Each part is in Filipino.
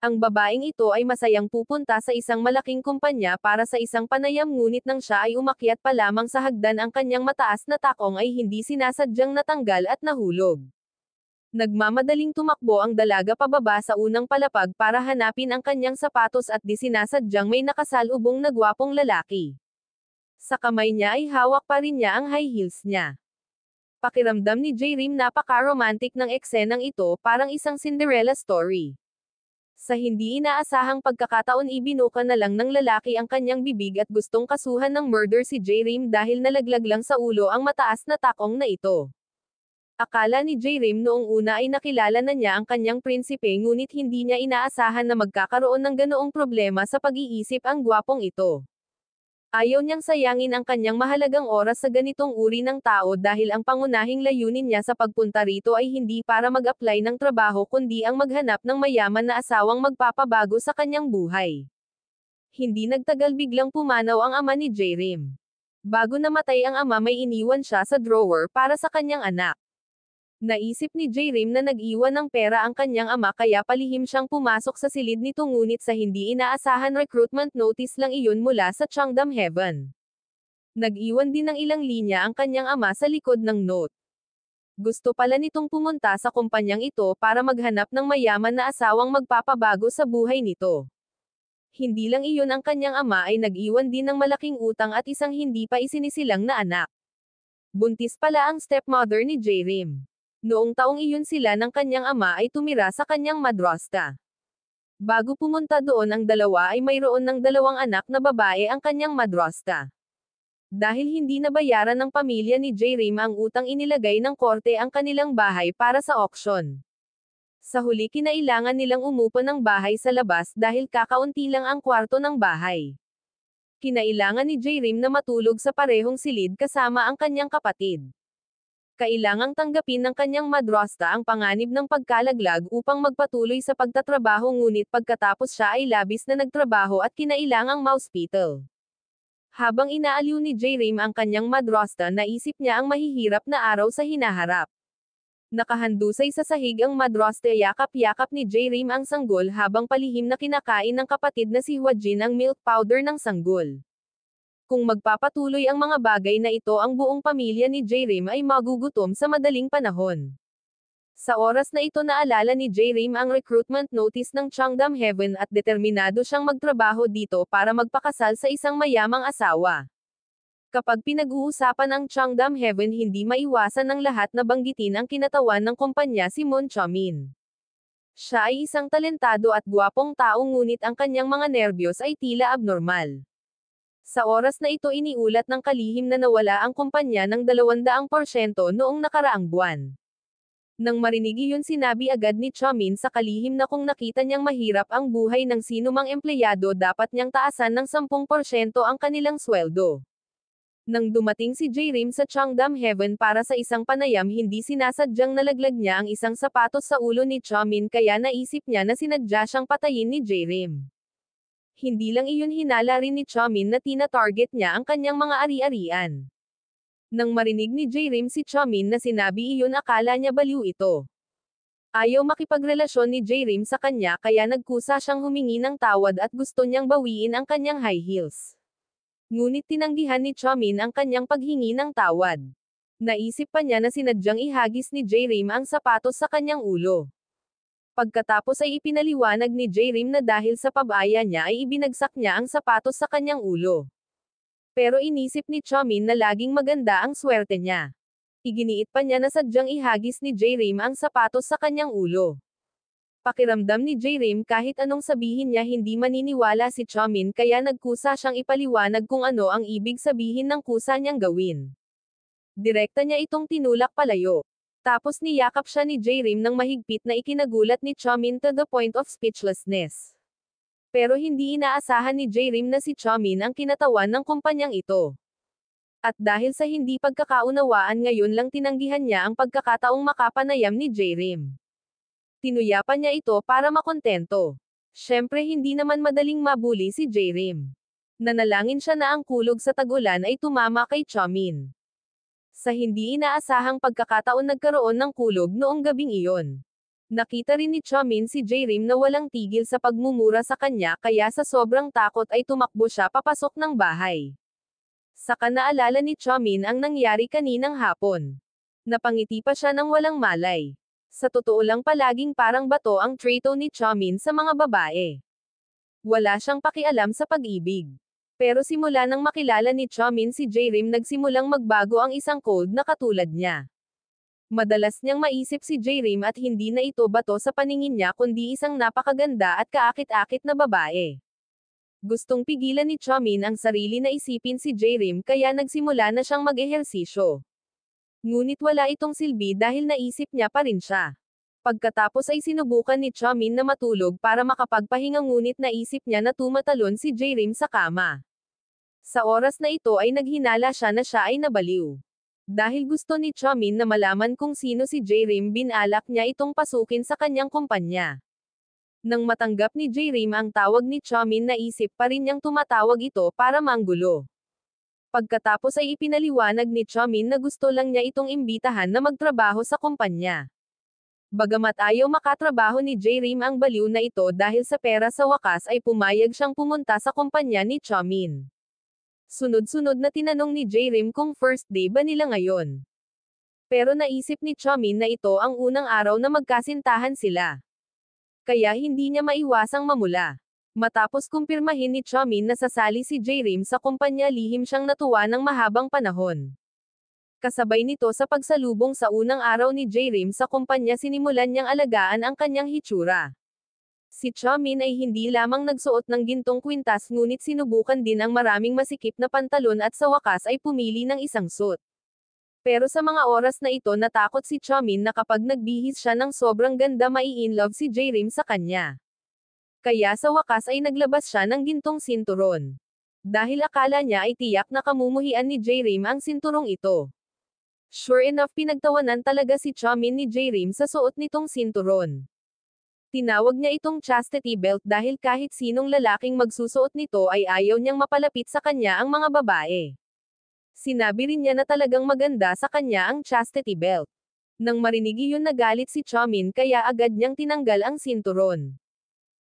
Ang babaeng ito ay masayang pupunta sa isang malaking kumpanya para sa isang panayam ngunit nang siya ay umakyat pa lamang sa hagdan ang kanyang mataas na takong ay hindi sinasadyang natanggal at nahulog. Nagmamadaling tumakbo ang dalaga pababa sa unang palapag para hanapin ang kanyang sapatos at di sinasadyang may nakasalubong na gwapong lalaki. Sa kamay niya ay hawak pa rin niya ang high heels niya. Pakiramdam ni J-Rim napaka-romantic ng eksenang ito, parang isang Cinderella story. Sa hindi inaasahang pagkakataon ibinuka na lang ng lalaki ang kanyang bibig at gustong kasuhan ng murder si J-Rim dahil nalaglag lang sa ulo ang mataas na takong na ito. Akala ni J-Rim noong una ay nakilala na niya ang kanyang prinsipe ngunit hindi niya inaasahan na magkakaroon ng ganoong problema sa pag-iisip ang gwapong ito. Ayaw niyang sayangin ang kanyang mahalagang oras sa ganitong uri ng tao dahil ang pangunahing layunin niya sa pagpunta rito ay hindi para mag-apply ng trabaho kundi ang maghanap ng mayaman na asawang magpapabago sa kanyang buhay. Hindi nagtagal biglang pumanaw ang ama ni J-Rim. Bago namatay ang ama may iniwan siya sa drawer para sa kanyang anak. Naisip ni J-Rim na nag-iwan ng pera ang kanyang ama kaya palihim siyang pumasok sa silid nito ngunit sa hindi inaasahan recruitment notice lang iyon mula sa Changdam Heaven. Nag-iwan din ng ilang linya ang kanyang ama sa likod ng note. Gusto pala nitong pumunta sa kumpanyang ito para maghanap ng mayaman na asawang magpapabago sa buhay nito. Hindi lang iyon ang kanyang ama ay nag-iwan din ng malaking utang at isang hindi pa isinisilang na anak. Buntis pala ang stepmother ni J-Rim. Noong taong iyon sila ng kanyang ama ay tumira sa kanyang madrasta. Bago pumunta doon ang dalawa ay mayroon ng dalawang anak na babae ang kanyang madrasta. Dahil hindi nabayaran ng pamilya ni J-Rim ang utang inilagay ng korte ang kanilang bahay para sa auction. Sa huli kinailangan nilang umupo ng bahay sa labas dahil kakaunti lang ang kwarto ng bahay. Kinailangan ni J-Rim na matulog sa parehong silid kasama ang kanyang kapatid. Kailangang tanggapin ng kanyang madrasta ang panganib ng pagkalaglag upang magpatuloy sa pagtatrabaho ngunit pagkatapos siya ay labis na nagtrabaho at kinailangang ma-hospital. Habang inaaliw ni J-Rim ang kanyang madrasta naisip niya ang mahihirap na araw sa hinaharap. Nakahandusay sa sahig ang madrasta yakap-yakap ni J-Rim ang sanggol habang palihim na kinakain ng kapatid na si Hwajin ang milk powder ng sanggol. Kung magpapatuloy ang mga bagay na ito ang buong pamilya ni J-Rim ay magugutom sa madaling panahon. Sa oras na ito naalala ni J-Rim ang recruitment notice ng Changdam Heaven at determinado siyang magtrabaho dito para magpakasal sa isang mayamang asawa. Kapag pinag-uusapan ang Changdam Heaven hindi maiwasan ng lahat na banggitin ang kinatawan ng kumpanya si Moon Chamin. Siya ay isang talentado at gwapong tao ngunit ang kanyang mga nerbiyos ay tila abnormal. Sa oras na ito iniulat ng kalihim na nawala ang kumpanya ng 200% noong nakaraang buwan. Nang marinig iyon sinabi agad ni Chamin sa kalihim na kung nakita niyang mahirap ang buhay ng sinumang empleyado dapat niyang taasan ng 10% ang kanilang sweldo. Nang dumating si J-Rim sa Changdam Heaven para sa isang panayam hindi sinasadyang nalaglag niya ang isang sapatos sa ulo ni Chamin kaya naisip niya na sinadya siyang patayin ni J-Rim. Hindi lang iyon hinala rin ni Chamin na tina-target niya ang kanyang mga ari-arian. Nang marinig ni J-Rim si Chamin na sinabi iyon akala niya baliw ito. Ayaw makipagrelasyon ni J-Rim sa kanya kaya nagkusa siyang humingi ng tawad at gusto niyang bawiin ang kanyang high heels. Ngunit tinanggihan ni Chamin ang kanyang paghingi ng tawad. Naisip pa niya na sinadyang ihagis ni J-Rim ang sapatos sa kanyang ulo. Pagkatapos ay ipinaliwanag ni J-Rim na dahil sa pabaya niya ay ibinagsak niya ang sapatos sa kanyang ulo. Pero inisip ni Chamin na laging maganda ang swerte niya. Iginiit pa niya na sadyang ihagis ni J-Rim ang sapatos sa kanyang ulo. Pakiramdam ni J-Rim kahit anong sabihin niya hindi maniniwala si Chamin kaya nagkusa siyang ipaliwanag kung ano ang ibig sabihin ng kusa niyang gawin. Direkta niya itong tinulak palayo. Tapos niyakap siya ni J-Rim ng mahigpit na ikinagulat ni Chamin to the point of speechlessness. Pero hindi inaasahan ni J-Rim na si Chamin ang kinatawan ng kumpanyang ito. At dahil sa hindi pagkakaunawaan ngayon lang tinanggihan niya ang pagkakataong makapanayam ni J-Rim. Tinuyapan niya ito para makontento. Siyempre hindi naman madaling mabuli si J-Rim. Nanalangin siya na ang kulog sa tag-ulan ay tumama kay Chamin. Sa hindi inaasahang pagkakataon nagkaroon ng kulog noong gabing iyon. Nakita rin ni Chomin si J-Rim na walang tigil sa pagmumura sa kanya kaya sa sobrang takot ay tumakbo siya papasok ng bahay. Saka naalala ni Chomin ang nangyari kaninang hapon. Napangiti pa siya ng walang malay. Sa totoo lang palaging parang bato ang trato ni Chomin sa mga babae. Wala siyang pakialam sa pag-ibig. Pero simula nang makilala ni Chomin si J-Rim nagsimulang magbago ang isang cold na katulad niya. Madalas niyang maisip si J-Rim at hindi na ito bato sa paningin niya kundi isang napakaganda at kaakit-akit na babae. Gustong pigilan ni Chomin ang sarili na isipin si J-Rim kaya nagsimula na siyang mag-ehersisyo. Ngunit wala itong silbi dahil naisip niya pa rin siya. Pagkatapos ay sinubukan ni Chomin na matulog para makapagpahinga ngunit naisip niya na tumatalon si J-Rim sa kama. Sa oras na ito ay naghinala siya na siya ay nabaliw. Dahil gusto ni Chomin na malaman kung sino si J-Rim binalak niya itong pasukin sa kanyang kumpanya. Nang matanggap ni J-Rim ang tawag ni Chomin naisip pa rin niyang tumatawag ito para manggulo. Pagkatapos ay ipinaliwanag ni Chomin na gusto lang niya itong imbitahan na magtrabaho sa kumpanya. Bagamat ayaw makatrabaho ni J-Rim ang baliw na ito dahil sa pera sa wakas ay pumayag siyang pumunta sa kumpanya ni Chomin. Sunod-sunod na tinanong ni J-Rim kung first day ba nila ngayon. Pero naisip ni Chomin na ito ang unang araw na magkasintahan sila. Kaya hindi niya maiwasang mamula. Matapos kumpirmahin ni Chomin na sasali si J-Rim sa kumpanya lihim siyang natuwa ng mahabang panahon. Kasabay nito sa pagsalubong sa unang araw ni J-Rim sa kumpanya sinimulan niyang alagaan ang kanyang hitsura. Si Chomin ay hindi lamang nagsuot ng gintong kwintas ngunit sinubukan din ang maraming masikip na pantalon at sa wakas ay pumili ng isang suit. Pero sa mga oras na ito natakot si Chomin na kapag nagbihis siya ng sobrang ganda mai-inlove si J-Rim sa kanya. Kaya sa wakas ay naglabas siya ng gintong sinturon. Dahil akala niya ay tiyak na kamumuhian ni J-Rim ang sinturong ito. Sure enough pinagtawanan talaga si Chomin ni J-Rim sa suot nitong sinturon. Tinawag niya itong chastity belt dahil kahit sinong lalaking magsusuot nito ay ayaw niyang mapalapit sa kanya ang mga babae. Sinabi rin niya na talagang maganda sa kanya ang chastity belt. Nang marinig iyon nagalit si Chomin kaya agad niyang tinanggal ang sinturon.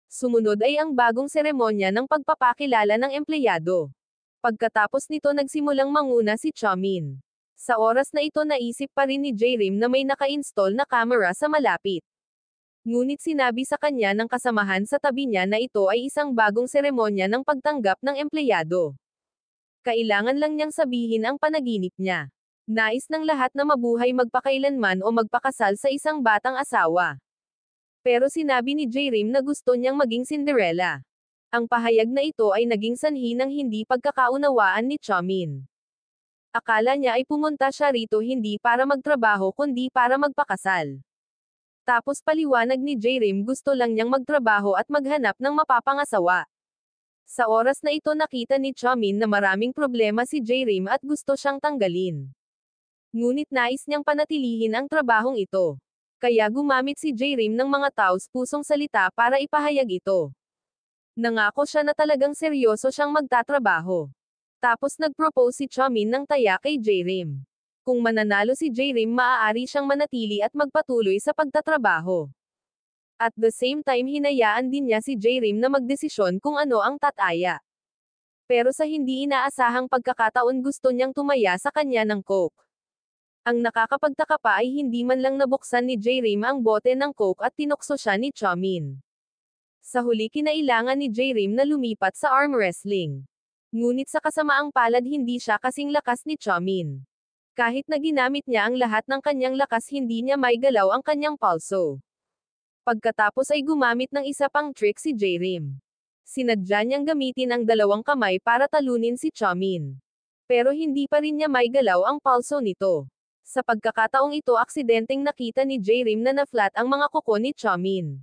Sumunod ay ang bagong seremonya ng pagpapakilala ng empleyado. Pagkatapos nito nagsimulang manguna si Chomin. Sa oras na ito naisip pa rin ni J-Rim na may naka-install na camera sa malapit. Ngunit sinabi sa kanya ng kasamahan sa tabi niya na ito ay isang bagong seremonya ng pagtanggap ng empleyado. Kailangan lang niyang sabihin ang panaginip niya. Nais ng lahat na mabuhay magpakailanman o magpakasal sa isang batang asawa. Pero sinabi ni J-Rim na gusto niyang maging Cinderella. Ang pahayag na ito ay naging sanhi ng hindi pagkakaunawaan ni Chomin. Akala niya ay pumunta siya rito hindi para magtrabaho kundi para magpakasal. Tapos paliwanag ni J-Rim gusto lang niyang magtrabaho at maghanap ng mapapangasawa. Sa oras na ito nakita ni Chomin na maraming problema si J-Rim at gusto siyang tanggalin. Ngunit nais niyang panatilihin ang trabahong ito. Kaya gumamit si J-Rim ng mga taos-pusong salita para ipahayag ito. Nangako siya na talagang seryoso siyang magtatrabaho. Tapos nag-propose si Chomin ng taya kay J-Rim. Kung mananalo si J-Rim maaari siyang manatili at magpatuloy sa pagtatrabaho. At the same time hinayaan din niya si J-Rim na magdesisyon kung ano ang tataya. Pero sa hindi inaasahang pagkakataon gusto niyang tumaya sa kanya ng coke. Ang nakakapagtaka pa ay hindi man lang nabuksan ni J-Rim ang bote ng coke at tinukso siya ni Chomin. Sa huli kinailangan ni J-Rim na lumipat sa arm wrestling. Ngunit sa kasamaang palad hindi siya kasing lakas ni Chomin. Kahit na ginamit niya ang lahat ng kanyang lakas hindi niya maigalaw ang kanyang palso. Pagkatapos ay gumamit ng isa pang trick si J-Rim. Sinadya niyang gamitin ang dalawang kamay para talunin si Chomin. Pero hindi pa rin niya maigalaw ang palso nito. Sa pagkakataong ito aksidenteng nakita ni J-Rim na na-flat ang mga kuko ni Chomin.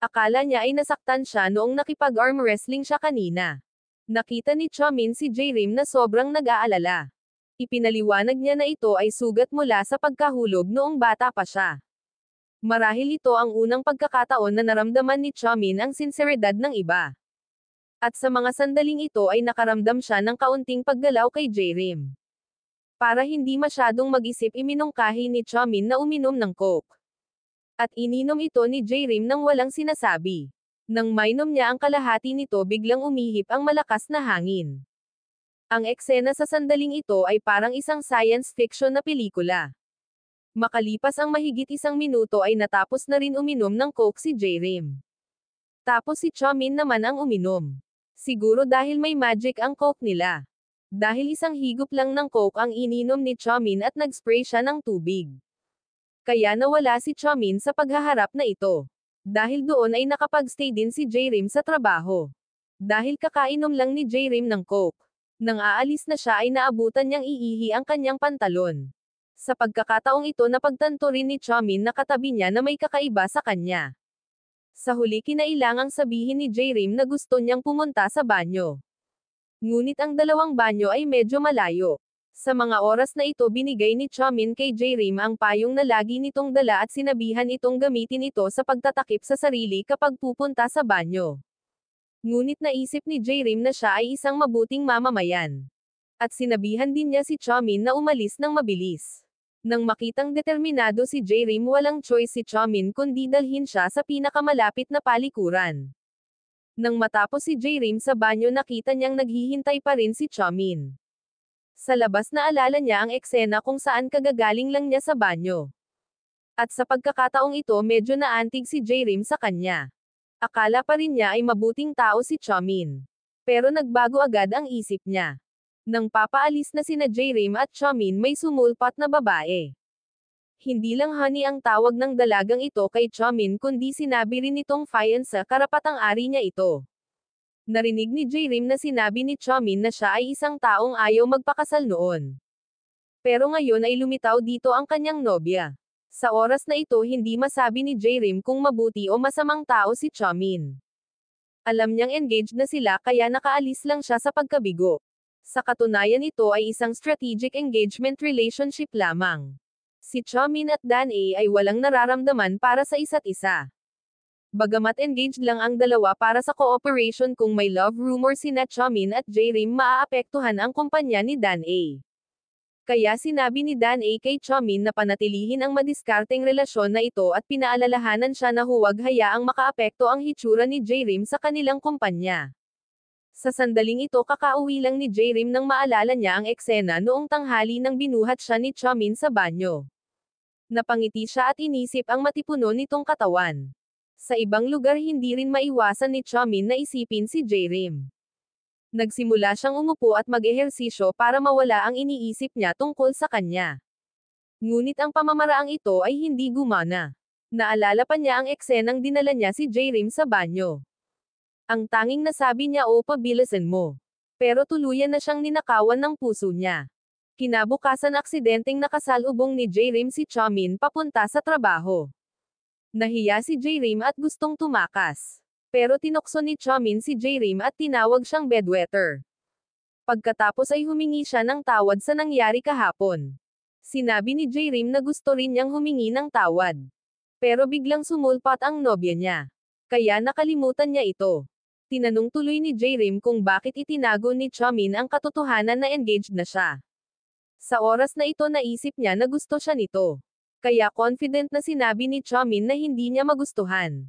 Akala niya ay nasaktan siya noong nakipag-arm wrestling siya kanina. Nakita ni Chomin si J-Rim na sobrang nag-aalala. Ipinaliwanag niya na ito ay sugat mula sa pagkahulog noong bata pa siya. Marahil ito ang unang pagkakataon na naramdaman ni Chomin ang sinseridad ng iba. At sa mga sandaling ito ay nakaramdam siya ng kaunting paggalaw kay J-Rim. Para hindi masyadong mag-isip iminungkahi ni Chomin na uminom ng coke. At ininom ito ni J-Rim nang walang sinasabi. Nang mainom niya ang kalahati nito biglang umihip ang malakas na hangin. Ang eksena sa sandaling ito ay parang isang science fiction na pelikula. Makalipas ang mahigit 1 minuto ay natapos na rin uminom ng Coke si J-Rim. Tapos si Chomin naman ang uminom. Siguro dahil may magic ang Coke nila. Dahil isang higop lang ng Coke ang ininom ni Chomin at nag-spray siya ng tubig. Kaya nawala si Chomin sa paghaharap na ito. Dahil doon ay nakapag-stay din si J-Rim sa trabaho. Dahil kakainom lang ni J-Rim ng Coke. Nang aalis na siya ay naabutan niyang iihi ang kanyang pantalon. Sa pagkakataong ito napagtanto rin ni Chomin na katabi niya na may kakaiba sa kanya. Sa huli kinailangang sabihin ni J-Rim na gusto niyang pumunta sa banyo. Ngunit ang dalawang banyo ay medyo malayo. Sa mga oras na ito binigay ni Chomin kay J-Rim ang payong na lagi nitong dala at sinabihan itong gamitin ito sa pagtatakip sa sarili kapag pupunta sa banyo. Ngunit naisip ni J-Rim na siya ay isang mabuting mamamayan. At sinabihan din niya si Chomin na umalis ng mabilis. Nang makitang determinado si J-Rim walang choice si Chomin kundi dalhin siya sa pinakamalapit na palikuran. Nang matapos si J-Rim sa banyo nakita niyang naghihintay pa rin si Chomin. Sa labas naalala niya ang eksena kung saan kagagaling lang niya sa banyo. At sa pagkakataong ito medyo naantig si J-Rim sa kanya. Akala pa rin niya ay mabuting tao si Chomin. Pero nagbago agad ang isip niya. Nang papaalis na sina J-Rim at Chomin may sumulpat na babae. Hindi lang honey ang tawag ng dalagang ito kay Chomin kundi sinabi rin nitong fiancé karapatang-ari niya ito. Narinig ni J-Rim na sinabi ni Chomin na siya ay isang taong ayaw magpakasal noon. Pero ngayon ay lumitaw dito ang kanyang nobya. Sa oras na ito hindi masabi ni J-Rim kung mabuti o masamang tao si Chomin. Alam niyang engaged na sila kaya nakaalis lang siya sa pagkabigo. Sa katunayan ito ay isang strategic engagement relationship lamang. Si Chomin at Dan-A ay walang nararamdaman para sa isa't isa. Bagamat engaged lang ang dalawa para sa cooperation kung may love rumor sina Chomin at J-Rim maaapektuhan ang kumpanya ni Dan-A. Kaya sinabi ni Dan-A kay Chomin na panatilihin ang madiskarteng relasyon na ito at pinaalalahanan siya na huwag hayaang makaapekto ang hitsura ni J-Rim sa kanilang kumpanya. Sa sandaling ito kakauwi lang ni J-Rim nang maalala niya ang eksena noong tanghali nang binuhat siya ni Chomin sa banyo. Napangiti siya at inisip ang matipuno nitong katawan. Sa ibang lugar hindi rin maiwasan ni Chomin na isipin si J-Rim. Nagsimula siyang umupo at mag-ehersisyo para mawala ang iniisip niya tungkol sa kanya. Ngunit ang pamamaraang ito ay hindi gumana. Naalala pa niya ang eksenang dinala niya si J-Rim sa banyo. Ang tanging nasabi niya o pabilasan mo. Pero tuluyan na siyang ninakawan ng puso niya. Kinabukasan aksidenteng nakasalubong ni J-Rim si Chomin papunta sa trabaho. Nahiya si J-Rim at gustong tumakas. Pero tinukso ni Chomin si J-Rim at tinawag siyang bedwetter. Pagkatapos ay humingi siya ng tawad sa nangyari kahapon. Sinabi ni J-Rim na gusto rin niyang humingi ng tawad. Pero biglang sumulpat ang nobya niya. Kaya nakalimutan niya ito. Tinanong tuloy ni J-Rim kung bakit itinago ni Chomin ang katotohanan na engaged na siya. Sa oras na ito naisip niya na gusto siya nito. Kaya confident na sinabi ni Chomin na hindi niya magustuhan.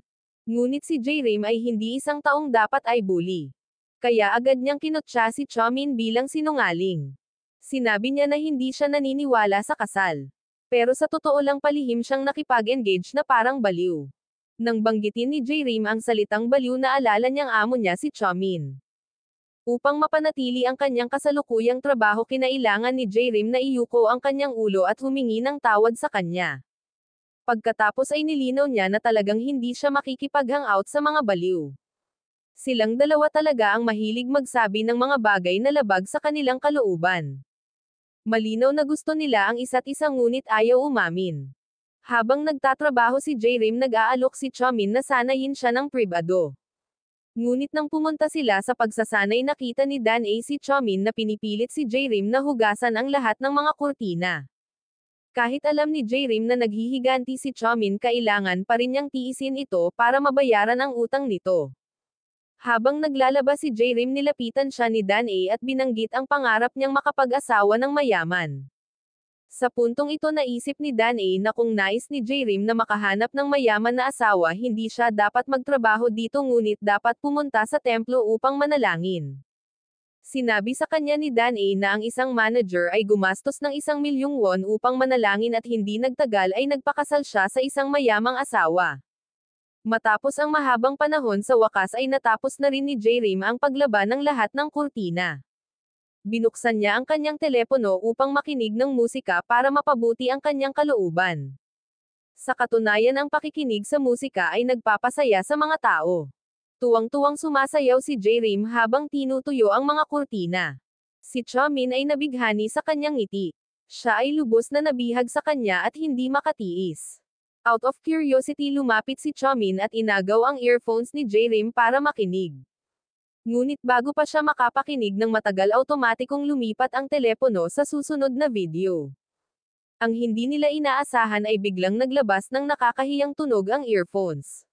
Ngunit si J-Rim ay hindi isang taong dapat ay bully. Kaya agad niyang kinutya si Chomin bilang sinungaling. Sinabi niya na hindi siya naniniwala sa kasal. Pero sa totoo lang palihim siyang nakipag-engage na parang baliw. Nang banggitin ni J-Rim ang salitang baliw naalala niyang amo niya si Chomin. Upang mapanatili ang kanyang kasalukuyang trabaho kinailangan ni J-Rim na iyuko ang kanyang ulo at humingi ng tawad sa kanya. Pagkatapos ay nilinaw niya na talagang hindi siya makikipag-hangout sa mga baliw. Silang dalawa talaga ang mahilig magsabi ng mga bagay na labag sa kanilang kalooban. Malinaw na gusto nila ang isa't isa ngunit ayaw umamin. Habang nagtatrabaho si J-Rim nag-aalok si Chomin na sanayin siya ng pribado. Ngunit nang pumunta sila sa pagsasanay nakita ni Dan-A si Chomin na pinipilit si J-Rim na hugasan ang lahat ng mga kurtina. Kahit alam ni J-Rim na naghihiganti si Chomin kailangan pa rin niyang tiisin ito para mabayaran ang utang nito. Habang naglalabas si J-Rim nilapitan siya ni Dan-A at binanggit ang pangarap niyang makapag-asawa ng mayaman. Sa puntong ito naisip ni Dan A na kung nais ni J-Rim na makahanap ng mayaman na asawa hindi siya dapat magtrabaho dito ngunit dapat pumunta sa templo upang manalangin. Sinabi sa kanya ni Dan A na ang isang manager ay gumastos ng 1 milyong won upang manalangin at hindi nagtagal ay nagpakasal siya sa isang mayamang asawa. Matapos ang mahabang panahon sa wakas ay natapos na rin ni J-Rim ang paglaban ng lahat ng kurtina. Binuksan niya ang kanyang telepono upang makinig ng musika para mapabuti ang kanyang kalooban. Sa katunayan ang pakikinig sa musika ay nagpapasaya sa mga tao. Tuwang-tuwang sumasayaw si J-Rim habang tinutuyo ang mga kurtina. Si Chamin ay nabighani sa kanyang ngiti. Siya ay lubos na nabihag sa kanya at hindi makatiis. Out of curiosity lumapit si Chamin at inagaw ang earphones ni J-Rim para makinig. Ngunit bago pa siya makapakinig ng matagal automatikong lumipat ang telepono sa susunod na video. Ang hindi nila inaasahan ay biglang naglabas ng nakakahiyang tunog ang earphones.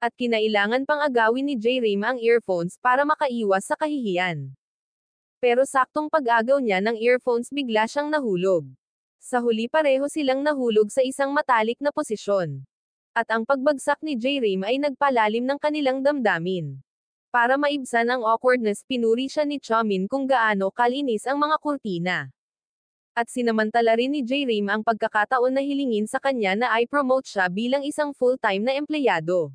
At kinailangan pang agawin ni J-Rim ang earphones para makaiwas sa kahihiyan. Pero saktong pag-agaw niya ng earphones bigla siyang nahulog. Sa huli pareho silang nahulog sa isang matalik na posisyon. At ang pagbagsak ni J-Rim ay nagpalalim ng kanilang damdamin. Para maibsan ang awkwardness pinuri siya ni Chamin kung gaano kalinis ang mga kurtina. At sinamantala rin ni J-Rim ang pagkakataon na hilingin sa kanya na i-promote siya bilang isang full-time na empleyado.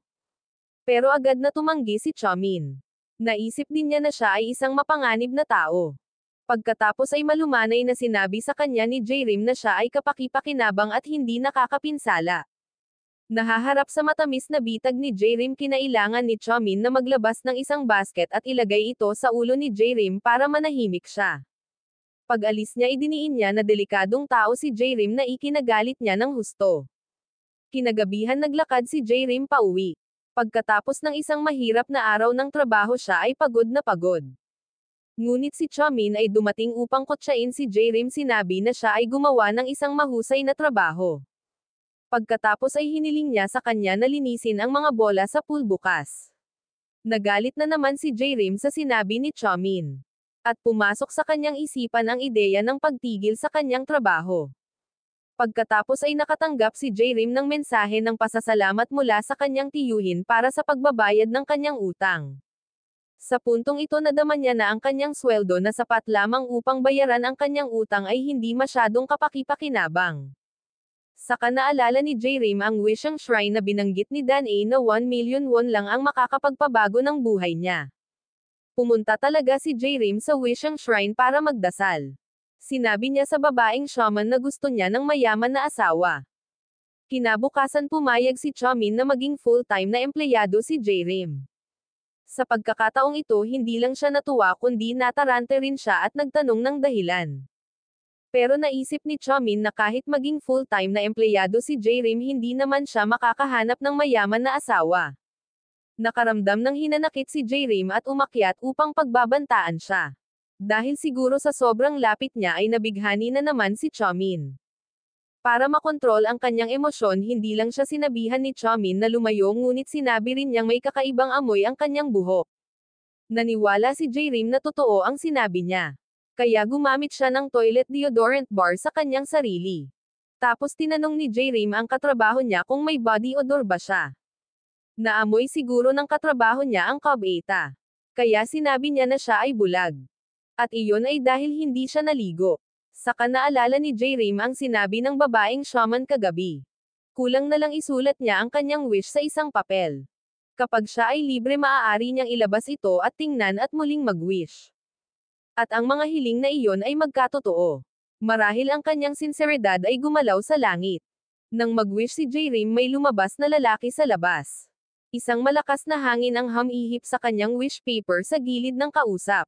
Pero agad na tumanggi si Chamin. Naisip din niya na siya ay isang mapanganib na tao. Pagkatapos ay malumanay na sinabi sa kanya ni J-Rim na siya ay kapaki-pakinabang at hindi nakakapinsala. Nahaharap sa matamis na bitag ni J-Rim kinailangan ni Chamin na maglabas ng isang basket at ilagay ito sa ulo ni J-Rim para manahimik siya. Pag-alis niya idiniin niya na delikadong tao si J-Rim na ikinagalit niya ng husto. Kinagabihan naglakad si J-Rim pauwi. Pagkatapos ng isang mahirap na araw ng trabaho siya ay pagod na pagod. Ngunit si Chamin ay dumating upang kotsain si J-Rim sinabi na siya ay gumawa ng isang mahusay na trabaho. Pagkatapos ay hiniling niya sa kanya na linisin ang mga bola sa pool bukas. Nagalit na naman si J-Rim sa sinabi ni Chamin. At pumasok sa kanyang isipan ang ideya ng pagtigil sa kanyang trabaho. Pagkatapos ay nakatanggap si J-Rim ng mensahe ng pasasalamat mula sa kanyang tiyuhin para sa pagbabayad ng kanyang utang. Sa puntong ito nadama niya na ang kanyang sweldo na sapat lamang upang bayaran ang kanyang utang ay hindi masyadong kapaki-pakinabang. Saka naalala ni J-Rim ang wishang shrine na binanggit ni Dan A na 1 million won lang ang makakapagpabago ng buhay niya. Pumunta talaga si J-Rim sa wishang shrine para magdasal. Sinabi niya sa babaeng shaman na gusto niya ng mayaman na asawa. Kinabukasan pumayag si Chamin na maging full-time na empleyado si J-Rim. Sa pagkakataong ito hindi lang siya natuwa kundi natarante rin siya at nagtanong ng dahilan. Pero naisip ni Chamin na kahit maging full-time na empleyado si J-Rim hindi naman siya makakahanap ng mayaman na asawa. Nakaramdam ng hinanakit si J-Rim at umakyat upang pagbabantaan siya. Dahil siguro sa sobrang lapit niya ay nabighani na naman si Chamin. Para makontrol ang kanyang emosyon hindi lang siya sinabihan ni Chamin na lumayo ngunit sinabi rin niyang may kakaibang amoy ang kanyang buhok. Naniwala si J-Rim na totoo ang sinabi niya. Kaya gumamit siya ng toilet deodorant bar sa kanyang sarili. Tapos tinanong ni J-Rim ang katrabaho niya kung may body odor ba siya. Naamoy siguro ng katrabaho niya ang Cubeta. Kaya sinabi niya na siya ay bulag. At iyon ay dahil hindi siya naligo. Saka naalala ni J-Rim ang sinabi ng babaeng shaman kagabi. Kulang na lang isulat niya ang kanyang wish sa isang papel. Kapag siya ay libre maaari niyang ilabas ito at tingnan at muling mag-wish. At ang mga hiling na iyon ay magkatotoo. Marahil ang kanyang sinseridad ay gumalaw sa langit. Nang mag-wish si J-Rim may lumabas na lalaki sa labas. Isang malakas na hangin ang humihip sa kanyang wish paper sa gilid ng kausap.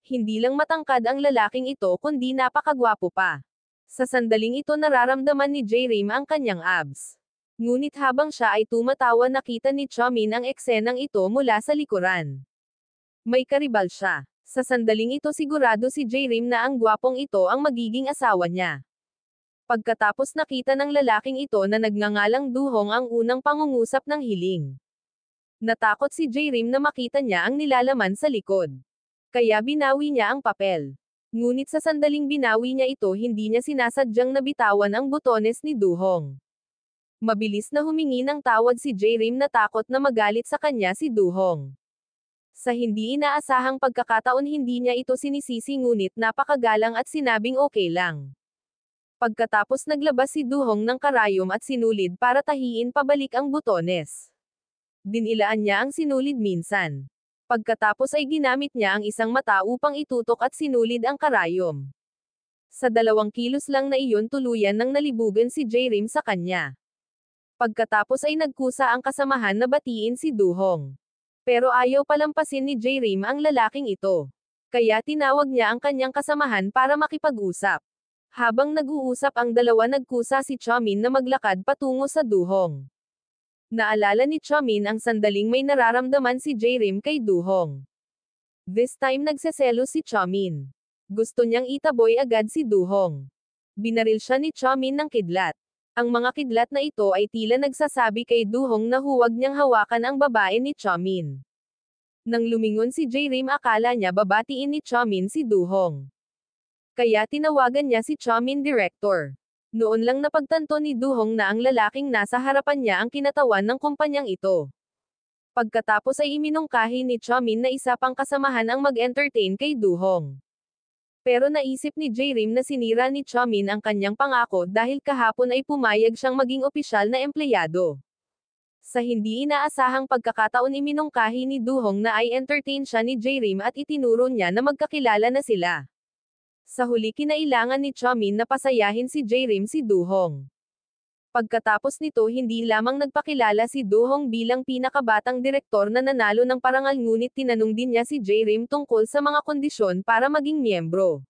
Hindi lang matangkad ang lalaking ito kundi napakagwapo pa. Sa sandaling ito nararamdaman ni J-Rim ang kanyang abs. Ngunit habang siya ay tumatawa nakita ni Chamin ang eksenang ito mula sa likuran. May karibal siya. Sa sandaling ito sigurado si J-Rim na ang gwapong ito ang magiging asawa niya. Pagkatapos nakita ng lalaking ito na nagngangalang Duhong ang unang pangungusap ng hiling. Natakot si J-Rim na makita niya ang nilalaman sa likod. Kaya binawi niya ang papel. Ngunit sa sandaling binawi niya ito, hindi niya sinasadyang nabitawan ang butones ni Duhong. Mabilis na humingi ng tawad si J-Rim na takot na magalit sa kanya si Duhong. Sa hindi inaasahang pagkakataon hindi niya ito sinisisi ngunit napakagalang at sinabing okay lang. Pagkatapos naglabas si Duhong ng karayom at sinulid para tahiin pabalik ang butones. Dinilaan niya ang sinulid minsan. Pagkatapos ay ginamit niya ang isang mata upang itutok at sinulid ang karayom. Sa 2 kilos lang na iyon tuluyan nang nalibugan si J-Rim sa kanya. Pagkatapos ay nagkusa ang kasamahan na batiin si Duhong. Pero ayaw palampasin ni J-Rim ang lalaking ito. Kaya tinawag niya ang kanyang kasamahan para makipag-usap. Habang nag-uusap ang dalawa nagkusa si Chamin na maglakad patungo sa Duhong. Naalala ni Chamin ang sandaling may nararamdaman si J-Rim kay Duhong. This time nagseselos si Chamin. Gusto niyang itaboy agad si Duhong. Binaril siya ni Chamin ng kidlat. Ang mga kidlat na ito ay tila nagsasabi kay Duhong na huwag niyang hawakan ang babae ni Chamin. Nang lumingon si J-Rim akala niya babatiin ni Chamin si Duhong. Kaya tinawagan niya si Chamin Director. Noon lang napagtanto ni Duhong na ang lalaking nasa harapan niya ang kinatawan ng kumpanyang ito. Pagkatapos ay iminungkahi ni Chamin na isa pang kasamahan ang mag-entertain kay Duhong. Pero naisip ni J-Rim na sinira ni Chamin ang kanyang pangako dahil kahapon ay pumayag siyang maging opisyal na empleyado. Sa hindi inaasahang pagkakataon iminungkahi ni Duhong na ay entertain siya ni J-Rim at itinuro niya na magkakilala na sila. Sa huli kinailangan ni Chamin na pasayahin si J-Rim si Duhong. Pagkatapos nito hindi lamang nagpakilala si Duhong bilang pinakabatang direktor na nanalo ng parangal ngunit tinanong din niya si J-Rim tungkol sa mga kondisyon para maging miyembro.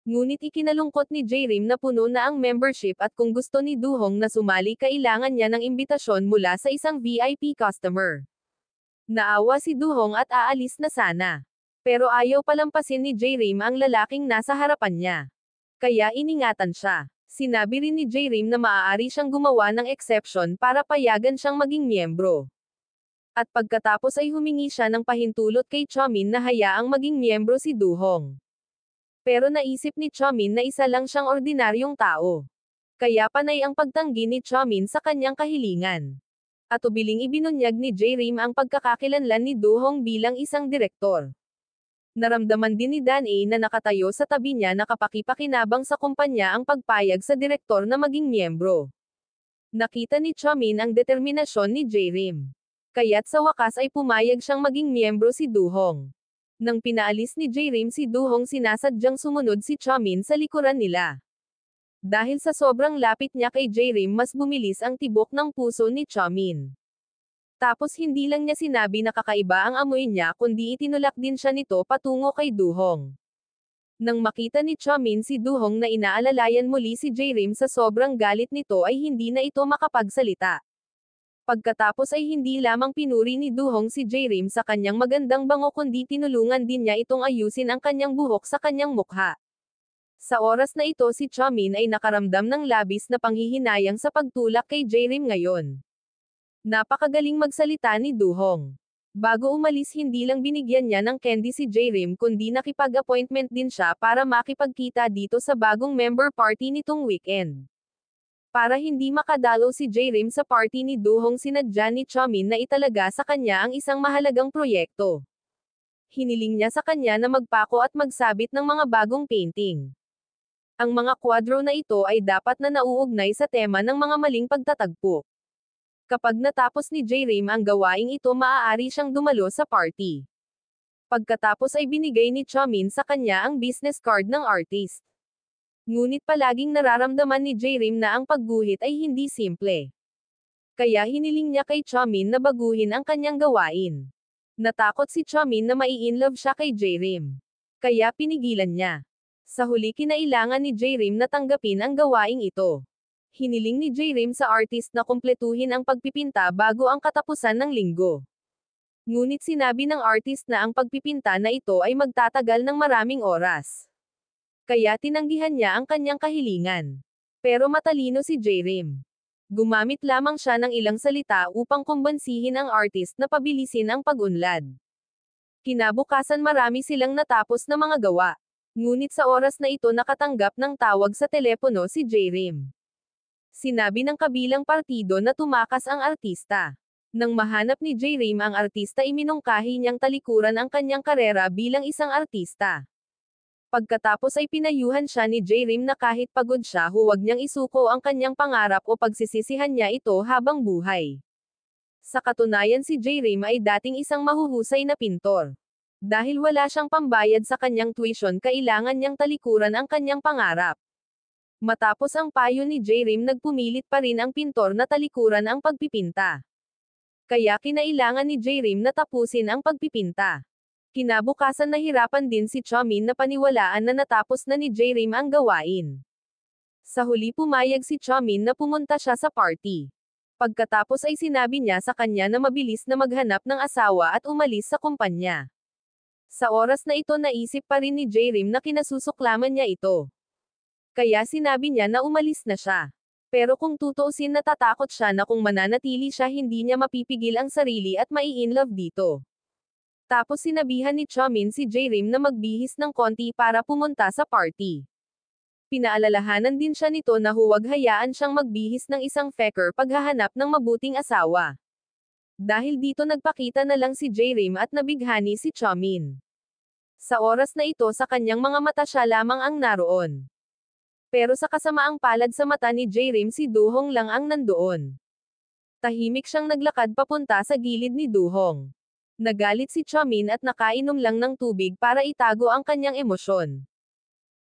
Ngunit ikinalungkot ni J-Rim na puno na ang membership at kung gusto ni Duhong na sumali kailangan niya ng imbitasyon mula sa isang VIP customer. Naawa si Duhong at aalis na sana. Pero ayaw palampasin ni J-Rim ang lalaking nasa harapan niya. Kaya iningatan siya. Sinabi rin ni J-Rim na maaari siyang gumawa ng exception para payagan siyang maging miyembro. At pagkatapos ay humingi siya ng pahintulot kay Chamin na hayaang maging miyembro si Duhong. Pero naisip ni Chamin na isa lang siyang ordinaryong tao. Kaya panay ang pagtanggi ni Chamin sa kanyang kahilingan. At ubiling ibinunyag ni J-Rim ang pagkakakilanlan ni Duhong bilang isang direktor. Naramdaman din ni Dan A na nakatayo sa tabi niya na kapaki-pakinabang sa kumpanya ang pagpayag sa direktor na maging miyembro. Nakita ni Chamin ang determinasyon ni J-Rim. Kaya't sa wakas ay pumayag siyang maging miyembro si Duhong. Nang pinaalis ni J-Rim si Duhong sinasadyang sumunod si Chamin sa likuran nila. Dahil sa sobrang lapit niya kay J-Rim mas bumilis ang tibok ng puso ni Chamin. Tapos hindi lang niya sinabi na kakaiba ang amoy niya kundi itinulak din siya nito patungo kay Duhong. Nang makita ni Chamin si Duhong na inaalalayan muli si J-Rim sa sobrang galit nito ay hindi na ito makapagsalita. Pagkatapos ay hindi lamang pinuri ni Duhong si J-Rim sa kanyang magandang bango kundi tinulungan din niya itong ayusin ang kanyang buhok sa kanyang mukha. Sa oras na ito si Chamin ay nakaramdam ng labis na panghihinayang sa pagtulak kay J-Rim ngayon. Napakagaling magsalita ni Duhong. Bago umalis hindi lang binigyan niya ng candy si J-Rim kundi nakipag-appointment din siya para makipagkita dito sa bagong member party nitong weekend. Para hindi makadalo si J-Rim sa party ni Duhong sinadya ni Chamin na italaga sa kanya ang isang mahalagang proyekto. Hiniling niya sa kanya na magpako at magsabit ng mga bagong painting. Ang mga kwadro na ito ay dapat na nauugnay sa tema ng mga maling pagtatagpo. Kapag natapos ni J-Rim ang gawaing ito maaari siyang dumalo sa party. Pagkatapos ay binigay ni Chamin sa kanya ang business card ng artist. Ngunit palaging nararamdaman ni J-Rim na ang pagguhit ay hindi simple. Kaya hiniling niya kay Chamin na baguhin ang kanyang gawain. Natakot si Chamin na mai-inlove siya kay J-Rim. Kaya pinigilan niya. Sa huli kinailangan ni J-Rim na tanggapin ang gawaing ito. Hiniling ni J-Rim sa artist na kumpletuhin ang pagpipinta bago ang katapusan ng linggo. Ngunit sinabi ng artist na ang pagpipinta na ito ay magtatagal ng maraming oras. Kaya tinanggihan niya ang kanyang kahilingan. Pero matalino si J-Rim. Gumamit lamang siya ng ilang salita upang kumbansihin ang artist na pabilisin ang pag-unlad. Kinabukasan marami silang natapos na mga gawa. Ngunit sa oras na ito nakatanggap ng tawag sa telepono si J-Rim. Sinabi ng kabilang partido na tumakas ang artista. Nang mahanap ni J-Rim ang artista iminungkahi niyang talikuran ang kanyang karera bilang isang artista. Pagkatapos ay pinayuhan siya ni J-Rim na kahit pagod siya huwag niyang isuko ang kanyang pangarap o pagsisisihan niya ito habang buhay. Sa katunayan si J-Rim ay dating isang mahuhusay na pintor. Dahil wala siyang pambayad sa kanyang tuition kailangan niyang talikuran ang kanyang pangarap. Matapos ang payo ni J-Rim nagpumilit pa rin ang pintor na talikuran ang pagpipinta. Kaya kinailangan ni J-Rim na tapusin ang pagpipinta. Kinabukasan nahirapan din si Chomin na paniwalaan na natapos na ni J-Rim ang gawain. Sa huli pumayag si Chomin na pumunta siya sa party. Pagkatapos ay sinabi niya sa kanya na mabilis na maghanap ng asawa at umalis sa kumpanya. Sa oras na ito naisip pa rin ni J-Rim na kinasusuklaman niya ito. Kaya sinabi niya na umalis na siya. Pero kung tutuusin natatakot siya na kung mananatili siya hindi niya mapipigil ang sarili at mai-inlove dito. Tapos sinabihan ni Chomin si J-Rim na magbihis ng konti para pumunta sa party. Pinaalalahanan din siya nito na huwag hayaan siyang magbihis ng isang fecker paghahanap ng mabuting asawa. Dahil dito nagpakita na lang si J-Rim at nabighani si Chomin. Sa oras na ito sa kanyang mga mata siya lamang ang naroon. Pero sa kasamaang palad sa mata ni J-Rim si Duhong lang ang nandoon. Tahimik siyang naglakad papunta sa gilid ni Duhong. Nagalit si Chomin at nakainom lang ng tubig para itago ang kanyang emosyon.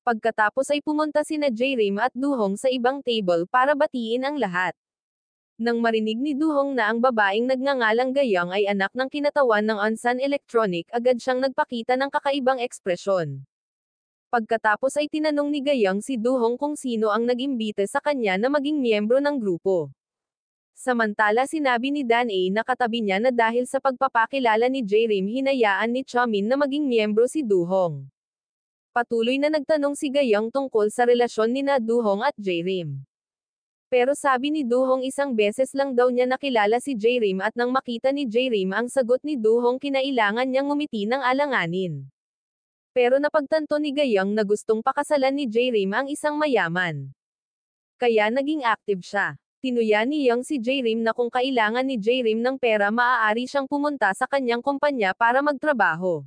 Pagkatapos ay pumunta sina J-Rim at Duhong sa ibang table para batiin ang lahat. Nang marinig ni Duhong na ang babaeng nagngangalang Gayang ay anak ng kinatawan ng Onsan Electronic agad siyang nagpakita ng kakaibang ekspresyon. Pagkatapos ay tinanong ni Gayang si Duhong kung sino ang nag-imbita sa kanya na maging miyembro ng grupo. Samantala sinabi ni Dan A na katabi niya na dahil sa pagpapakilala ni J-Rim hinayaan ni Chomin na maging miyembro si Duhong. Patuloy na nagtanong si Gayang tungkol sa relasyon nina Duhong at J-Rim. Pero sabi ni Duhong isang beses lang daw niya nakilala si J-Rim at nang makita ni J-Rim ang sagot ni Duhong kinailangan niyang ngumiti ng alanganin. Pero napagtanto ni Gayang na gustong pakasalan ni J-Rim ang isang mayaman. Kaya naging active siya. Tinuya ni Young si J-Rim na kung kailangan ni J-Rim ng pera maaari siyang pumunta sa kanyang kumpanya para magtrabaho.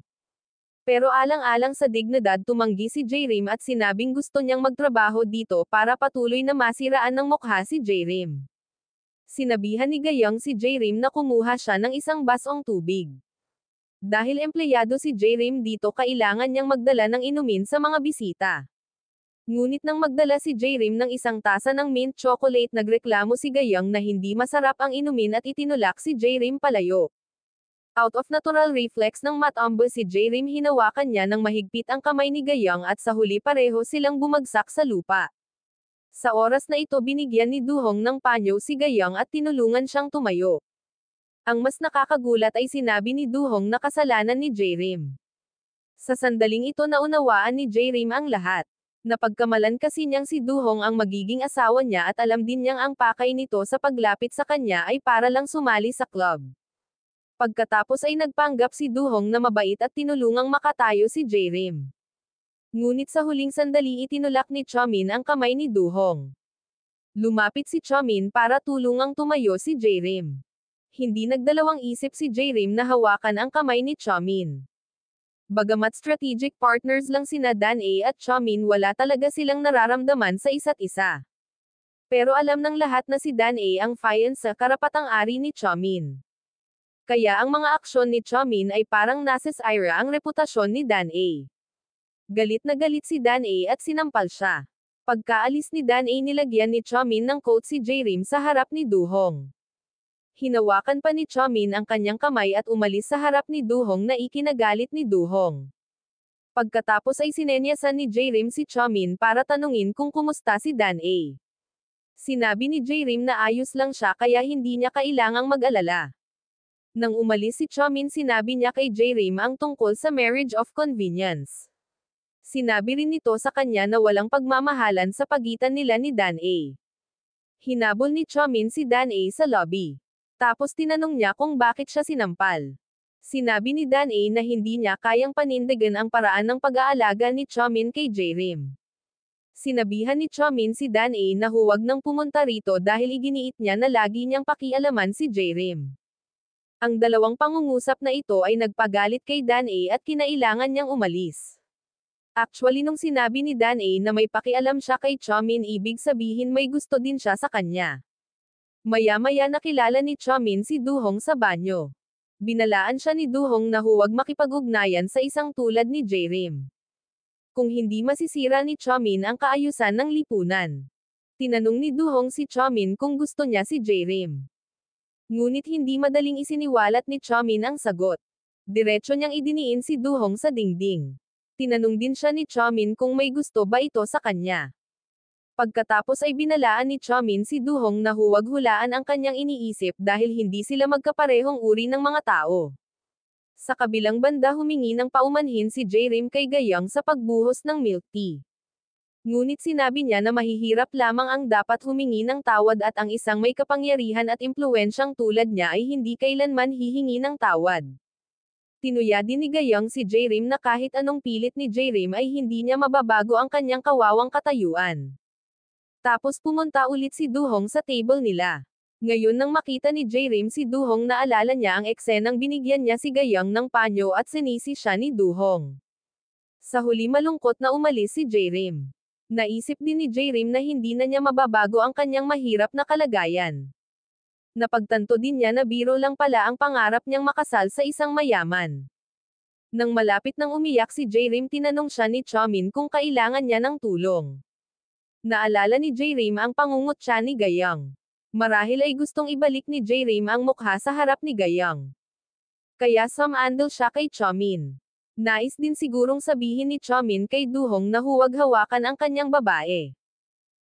Pero alang-alang sa dignidad tumanggi si J-Rim at sinabing gusto niyang magtrabaho dito para patuloy na masiraan ng mukha si J-Rim. Sinabihan ni Gayang si J-Rim na kumuha siya ng isang basong tubig. Dahil empleyado si J-Rim dito kailangan niyang magdala ng inumin sa mga bisita. Ngunit nang magdala si J-Rim ng isang tasa ng mint chocolate nagreklamo si Gayang na hindi masarap ang inumin at itinulak si J-Rim palayo. Out of natural reflex ng matambo si J-Rim hinawakan niya ng mahigpit ang kamay ni Gayang at sa huli pareho silang bumagsak sa lupa. Sa oras na ito binigyan ni Duhong ng panyo si Gayang at tinulungan siyang tumayo. Ang mas nakakagulat ay sinabi ni Duhong na kasalanan ni J-Rim. Sa sandaling ito naunawaan ni J-Rim ang lahat. Napagkamalan kasi niyang si Duhong ang magiging asawa niya at alam din niyang ang pakay nito sa paglapit sa kanya ay para lang sumali sa club. Pagkatapos ay nagpanggap si Duhong na mabait at tinulungang makatayo si J-Rim. Ngunit sa huling sandali itinulak ni Chomin ang kamay ni Duhong. Lumapit si Chomin para tulungang tumayo si J-Rim. Hindi nagdalawang isip si J-Rim na hawakan ang kamay ni Chomin. Bagamat strategic partners lang sina Dan A at Chomin wala talaga silang nararamdaman sa isa't isa. Pero alam ng lahat na si Dan A ang fiancé sa karapatang-ari ni Chomin. Kaya ang mga aksyon ni Chomin ay parang nasisira ang reputasyon ni Dan A. Galit na galit si Dan A at sinampal siya. Pagkaalis ni Dan A nilagyan ni Chomin ng coat si J-Rim sa harap ni Duhong. Hinawakan pa ni Chomin ang kanyang kamay at umalis sa harap ni Duhong na ikinagalit ni Duhong. Pagkatapos ay sinenyasan ni J-Rim si Chomin para tanungin kung kumusta si Dan A. Sinabi ni J-Rim na ayos lang siya kaya hindi niya kailangang mag-alala. Nang umalis si Chomin sinabi niya kay J-Rim ang tungkol sa marriage of convenience. Sinabi rin nito sa kanya na walang pagmamahalan sa pagitan nila ni Dan A. Hinabol ni Chomin si Dan A sa lobby. Tapos tinanong niya kung bakit siya sinampal. Sinabi ni Dan A na hindi niya kayang panindigan ang paraan ng pag-aalaga ni Chomin kay J-Rim. Sinabihan ni Chomin si Dan A na huwag nang pumunta rito dahil iginiit niya na lagi niyang pakialaman si J-Rim. Ang dalawang pangungusap na ito ay nagpagalit kay Dan A at kinailangan niyang umalis. Actually nung sinabi ni Dan A na may pakialam siya kay Chomin, ibig sabihin may gusto din siya sa kanya. Maya-maya nakilala ni Chomin si Duhong sa banyo. Binalaan siya ni Duhong na huwag makipag-ugnayan sa isang tulad ni J-Rim. Kung hindi masisira ni Chomin ang kaayusan ng lipunan. Tinanong ni Duhong si Chomin kung gusto niya si J-Rim. Ngunit hindi madaling isiniwalat ni Chomin ang sagot. Diretso niyang idiniin si Duhong sa dingding. Tinanong din siya ni Chomin kung may gusto ba ito sa kanya. Pagkatapos ay binalaan ni Chomin si Duhong na huwag hulaan ang kanyang iniisip dahil hindi sila magkaparehong uri ng mga tao. Sa kabilang banda humingi ng paumanhin si J-Rim kay Gayang sa pagbuhos ng milk tea. Ngunit sinabi niya na mahihirap lamang ang dapat humingi ng tawad at ang isang may kapangyarihan at impluwensyang tulad niya ay hindi kailanman hihingi ng tawad. Tinuya din ni Gayang si J-Rim na kahit anong pilit ni J-Rim ay hindi niya mababago ang kanyang kawawang katayuan. Tapos pumunta ulit si Duhong sa table nila. Ngayon nang makita ni J-Rim si Duhong, naalala niya ang eksenang binigyan niya si Gayang ng panyo at sinisi siya ni Duhong. Sa huli malungkot na umalis si J-Rim. Naisip din ni J-Rim na hindi na niya mababago ang kanyang mahirap na kalagayan. Napagtanto din niya na biro lang pala ang pangarap niyang makasal sa isang mayaman. Nang malapit nang umiyak si J-Rim, tinanong siya ni Chomin kung kailangan niya ng tulong. Naalala ni J-Rim ang pangungutya ni Gayang. Marahil ay gustong ibalik ni J-Rim ang mukha sa harap ni Gayang. Kaya sumandal siya kay Chomin. Nais din sigurong sabihin ni Chomin kay Duhong na huwag hawakan ang kanyang babae.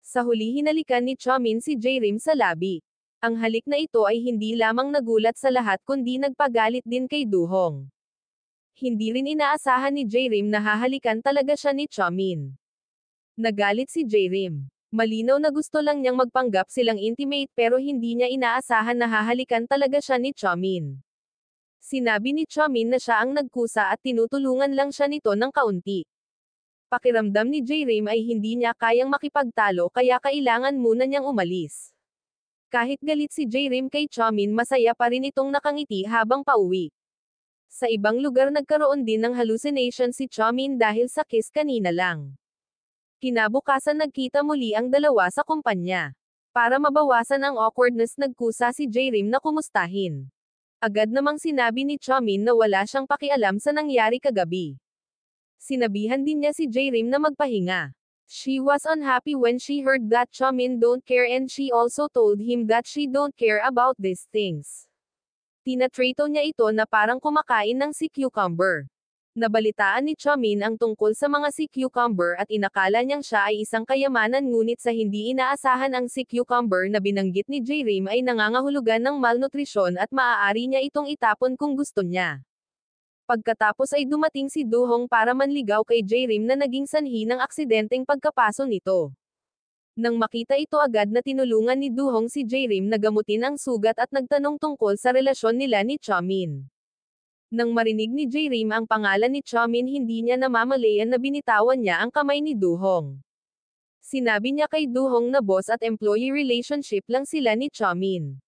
Sa huli hinalikan ni Chomin si J-Rim sa labi. Ang halik na ito ay hindi lamang nagulat sa lahat kundi nagpagalit din kay Duhong. Hindi rin inaasahan ni J-Rim na hahalikan talaga siya ni Chomin. Nagalit si J-Rim. Malinaw na gusto lang niyang magpanggap silang intimate pero hindi niya inaasahan na hahalikan talaga siya ni Chomin. Sinabi ni Chomin na siya ang nagkusa at tinutulungan lang siya nito ng kaunti. Pakiramdam ni J-Rim ay hindi niya kayang makipagtalo kaya kailangan muna niyang umalis. Kahit galit si J-Rim kay Chomin, masaya pa rin itong nakangiti habang pauwi. Sa ibang lugar nagkaroon din ng hallucination si Chomin dahil sa kiss kanina lang. Kinabukasan nagkita muli ang dalawa sa kumpanya. Para mabawasan ang awkwardness nagkusa si J-Rim na kumustahin. Agad namang sinabi ni Chomin na wala siyang pakialam sa nangyari kagabi. Sinabihan din niya si J-Rim na magpahinga. She was unhappy when she heard that Chomin don't care and she also told him that she don't care about these things. Tinatrato niya ito na parang kumakain ng sea cucumber. Nabalitaan ni Chomin ang tungkol sa mga sea cucumber at inakala niyang siya ay isang kayamanan, ngunit sa hindi inaasahan ang sea cucumber na binanggit ni J-Rim ay nangangahulugan ng malnutrisyon at maaari niya itong itapon kung gusto niya. Pagkatapos ay dumating si Duhong para manligaw kay J-Rim na naging sanhi ng aksidenteng pagkapaso nito. Nang makita ito, agad na tinulungan ni Duhong si J-Rim na gamutin ang sugat at nagtanong tungkol sa relasyon nila ni Chomin. Nang marinig ni J-Rim ang pangalan ni Chomin, hindi niya namamalayan na binitawan niya ang kamay ni Duhong. Sinabi niya kay Duhong na boss at employee relationship lang sila ni Chomin.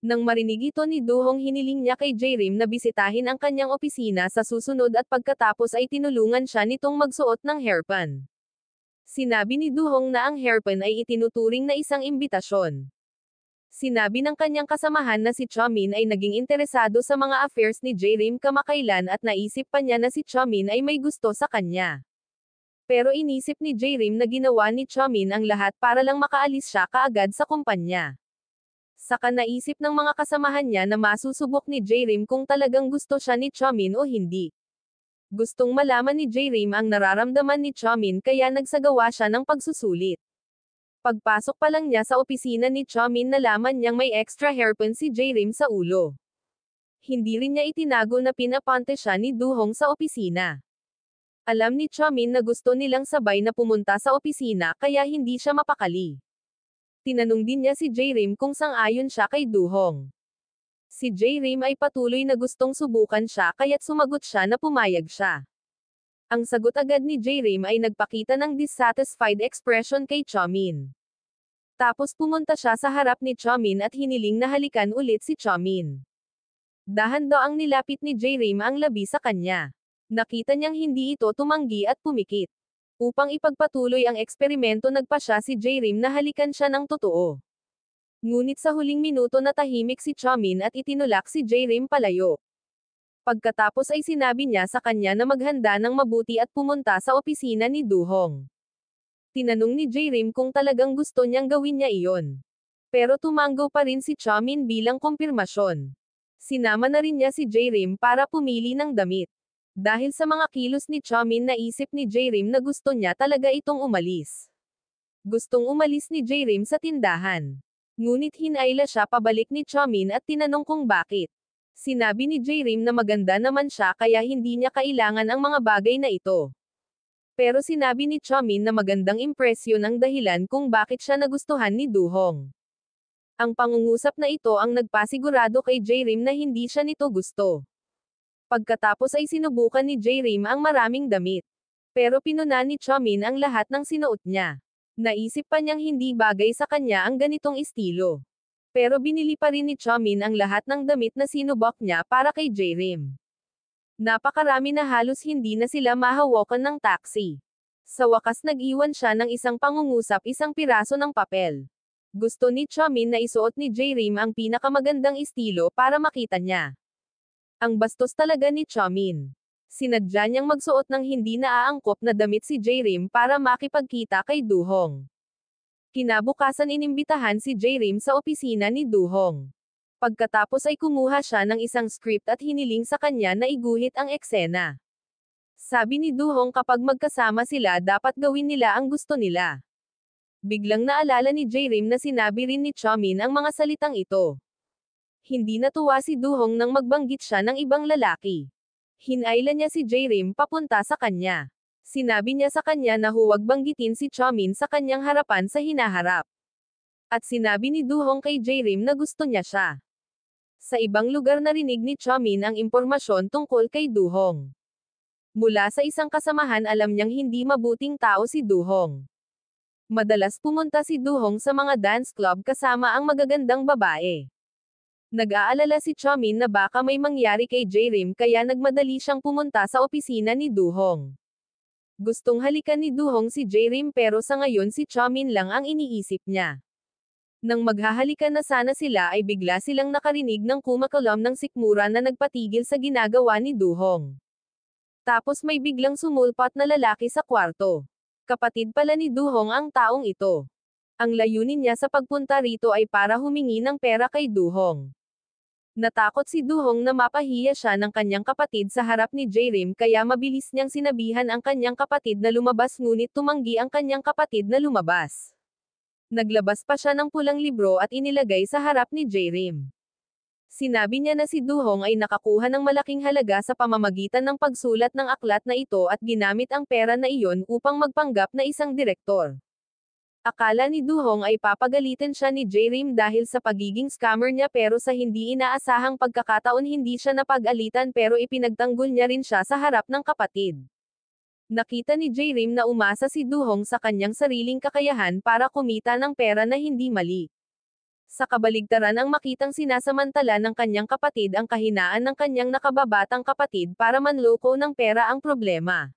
Nang marinig ito ni Duhong, hiniling niya kay J-Rim na bisitahin ang kanyang opisina sa susunod at pagkatapos ay tinulungan siya nitong magsuot ng hairpan. Sinabi ni Duhong na ang hairpan ay itinuturing na isang imbitasyon. Sinabi ng kanyang kasamahan na si Chomin ay naging interesado sa mga affairs ni J-Rim kamakailan at naisip pa niya na si Chomin ay may gusto sa kanya. Pero inisip ni J-Rim na ginawa ni Chomin ang lahat para lang makaalis siya kaagad sa kumpanya. Saka naisip ng mga kasamahan niya na masusubok ni J-Rim kung talagang gusto siya ni Chomin o hindi. Gustong malaman ni J-Rim ang nararamdaman ni Chomin kaya nagsagawa siya ng pagsusulit. Pagpasok pa lang niya sa opisina ni Chomin, nalaman niyang may extra hairpin si J-Rim sa ulo. Hindi rin niya itinago na pinapante siya ni Duhong sa opisina. Alam ni Chomin na gusto nilang sabay na pumunta sa opisina kaya hindi siya mapakali. Tinanong din niya si J-Rim kung sang-ayon siya kay Duhong. Si J-Rim ay patuloy na gustong subukan siya kaya't sumagot siya na pumayag siya. Ang sagot agad ni J-Rim ay nagpakita ng dissatisfied expression kay Chomin. Tapos pumunta siya sa harap ni Chomin at hiniling na halikan ulit si Chomin. Dahan-daang nilapit ni J-Rim ang labi sa kanya. Nakita niyang hindi ito tumanggi at pumikit. Upang ipagpatuloy ang eksperimento nagpa siya si J-Rim na halikan siya ng totoo. Ngunit sa huling minuto natahimik si Chomin at itinulak si J-Rim palayo. Pagkatapos ay sinabi niya sa kanya na maghanda ng mabuti at pumunta sa opisina ni Du-hong. Tinanong ni J-Rim kung talagang gusto niyang gawin niya iyon. Pero tumango pa rin si Chomin bilang kumpirmasyon. Sinama na rin niya si J-Rim para pumili ng damit. Dahil sa mga kilos ni Chomin naisip ni J-Rim na gusto niya talaga itong umalis. Gustong umalis ni J-Rim sa tindahan. Ngunit hinayla siya pabalik ni Chomin at tinanong kung bakit. Sinabi ni J-Rim na maganda naman siya kaya hindi niya kailangan ang mga bagay na ito. Pero sinabi ni Chomin na magandang impresyon ang dahilan kung bakit siya nagustuhan ni Du-hong. Ang pangungusap na ito ang nagpasigurado kay J-Rim na hindi siya nito gusto. Pagkatapos ay sinubukan ni J-Rim ang maraming damit. Pero pinuna ni Chomin ang lahat ng sinuot niya. Naisip pa niyang hindi bagay sa kanya ang ganitong estilo. Pero binili pa rin ni Chomin ang lahat ng damit na sinubok niya para kay J-Rim. Napakarami na halos hindi na sila mahawakan ng taxi. Sa wakas nag-iwan siya ng isang pangungusap isang piraso ng papel. Gusto ni Chomin na isuot ni J-Rim ang pinakamagandang estilo para makita niya. Ang bastos talaga ni Chomin. Sinadya niyang magsuot ng hindi naaangkop na damit si J-Rim para makipagkita kay Du-hong. Kinabukasan inimbitahan si J-Rim sa opisina ni Du-hong. Pagkatapos ay kumuha siya ng isang script at hiniling sa kanya na iguhit ang eksena. Sabi ni Du-hong kapag magkasama sila dapat gawin nila ang gusto nila. Biglang naalala ni J-Rim na sinabi rin ni Chomin ang mga salitang ito. Hindi natuwa si Du-hong nang magbanggit siya ng ibang lalaki. Hinayla niya si J-Rim papunta sa kanya. Sinabi niya sa kanya na huwag banggitin si Chomin sa kanyang harapan sa hinaharap. At sinabi ni Du-hong kay J-Rim na gusto niya siya. Sa ibang lugar narinig ni Chomin ang impormasyon tungkol kay Du-hong. Mula sa isang kasamahan alam niyang hindi mabuting tao si Du-hong. Madalas pumunta si Du-hong sa mga dance club kasama ang magagandang babae. Nag-aalala si Chomin na baka may mangyari kay J-Rim kaya nagmadali siyang pumunta sa opisina ni Du-hong. Gustong halikan ni Du-hong si J-Rim pero sa ngayon si Chomin lang ang iniisip niya. Nang maghahalikan na sana sila ay bigla silang nakarinig ng kumakalom ng sikmura na nagpatigil sa ginagawa ni Du-hong. Tapos may biglang sumulpat na lalaki sa kwarto. Kapatid pala ni Du-hong ang taong ito. Ang layunin niya sa pagpunta rito ay para humingi ng pera kay Du-hong. Natakot si Du-hong na mapahiya siya ng kanyang kapatid sa harap ni J-Rim kaya mabilis niyang sinabihan ang kanyang kapatid na lumabas ngunit tumanggi ang kanyang kapatid na lumabas. Naglabas pa siya ng pulang libro at inilagay sa harap ni J-Rim. Sinabi niya na si Du-hong ay nakakuha ng malaking halaga sa pamamagitan ng pagsulat ng aklat na ito at ginamit ang pera na iyon upang magpanggap na isang direktor. Akala ni Du-hong ay papagalitin siya ni J-Rim dahil sa pagiging scammer niya pero sa hindi inaasahang pagkakataon hindi siya napag-alitan pero ipinagtanggol niya rin siya sa harap ng kapatid. Nakita ni J-Rim na umasa si Du-hong sa kanyang sariling kakayahan para kumita ng pera na hindi mali. Sa kabaligtaran ang makitang sinasamantala ng kanyang kapatid ang kahinaan ng kanyang nakababatang kapatid para manloko ng pera ang problema.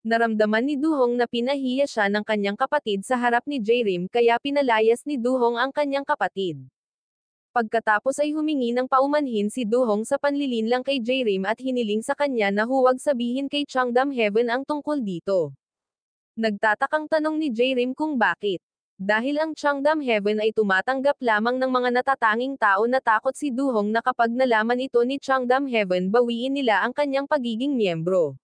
Naramdaman ni Du-hong na pinahiya siya ng kanyang kapatid sa harap ni J-Rim kaya pinalayas ni Du-hong ang kanyang kapatid. Pagkatapos ay humingi ng paumanhin si Du-hong sa panlilinlang kay J-Rim at hiniling sa kanya na huwag sabihin kay Cheongdam Heaven ang tungkol dito. Nagtatakang tanong ni J-Rim kung bakit. Dahil ang Cheongdam Heaven ay tumatanggap lamang ng mga natatanging tao na takot si Du-hong na kapag nalaman ito ni Cheongdam Heaven bawiin nila ang kanyang pagiging miyembro.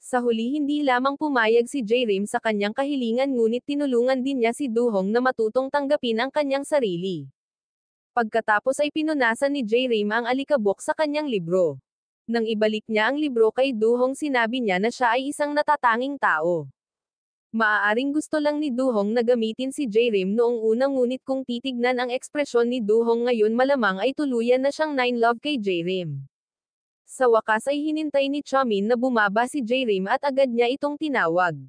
Sa huli hindi lamang pumayag si J-Rim sa kanyang kahilingan ngunit tinulungan din niya si Du-hong na matutong tanggapin ang kanyang sarili. Pagkatapos ay pinunasan ni J-Rim ang alikabok sa kanyang libro. Nang ibalik niya ang libro kay Du-hong sinabi niya na siya ay isang natatanging tao. Maaaring gusto lang ni Duhong na gamitin si J-Rim noong una, ngunit kung titignan ang ekspresyon ni Duhong ngayon, malamang ay tuluyan na siyang 9 love kay J-Rim. Sa wakas ay hinintay ni Chamin na bumaba si J-Rim at agad niya itong tinawag.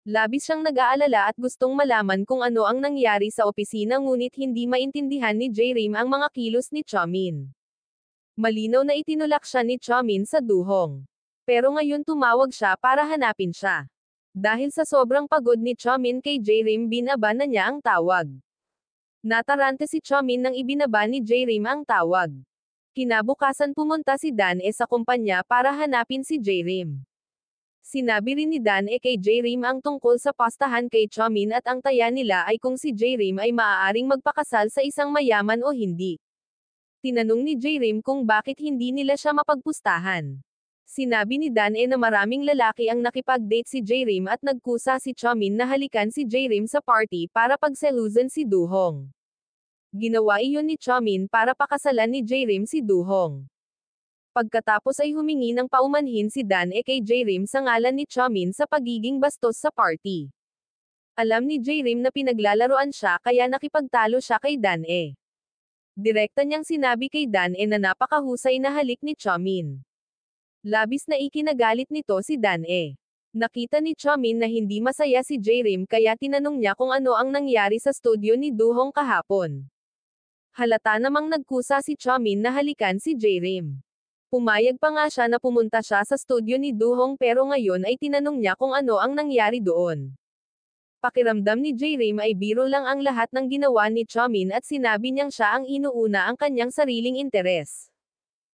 Labis siyang nag-aalala at gustong malaman kung ano ang nangyari sa opisina, ngunit hindi maintindihan ni J-Rim ang mga kilos ni Chamin. Malinaw na itinulak siya ni Chamin sa Duhong. Pero ngayon tumawag siya para hanapin siya. Dahil sa sobrang pagod ni Chamin kay J-Rim, binaba na niya ang tawag. Natarante si Chamin nang ibinaba ni J-Rim ang tawag. Kinabukasan pumunta si Dan-e sa kumpanya para hanapin si J-Rim. Sinabi rin ni Dan-e kay J-Rim ang tungkol sa pastahan kay Chamin at ang taya nila ay kung si J-Rim ay maaaring magpakasal sa isang mayaman o hindi. Tinanong ni J-Rim kung bakit hindi nila siya mapagpustahan. Sinabi ni Dan-e na maraming lalaki ang nakipag-date si J-Rim at nagkusa si Chamin na halikan si J-Rim sa party para pagselusan si Duhong. Ginawa iyon ni Chamin para pakasalan ni J-Rim si Duhong. Pagkatapos ay humingi ng paumanhin si Dan-e kay J-Rim sa ngalan ni Chamin sa pagiging bastos sa party. Alam ni J-Rim na pinaglalaroan siya kaya nakipagtalo siya kay Dan-e. Direkta niyang sinabi kay Dan-e na napakahusay na halik ni Chamin. Labis na ikinagalit nito si Dan-e. Nakita ni Chamin na hindi masaya si J-Rim kaya tinanong niya kung ano ang nangyari sa studio ni Duhong kahapon. Halata namang nagkusa si Chamin na halikan si J-Rim. Pumayag pa nga siya na pumunta siya sa studio ni Duhong, pero ngayon ay tinanong niya kung ano ang nangyari doon. Pakiramdam ni J-Rim ay biro lang ang lahat ng ginawa ni Chamin at sinabi niyang siya ang inuuna ang kanyang sariling interes.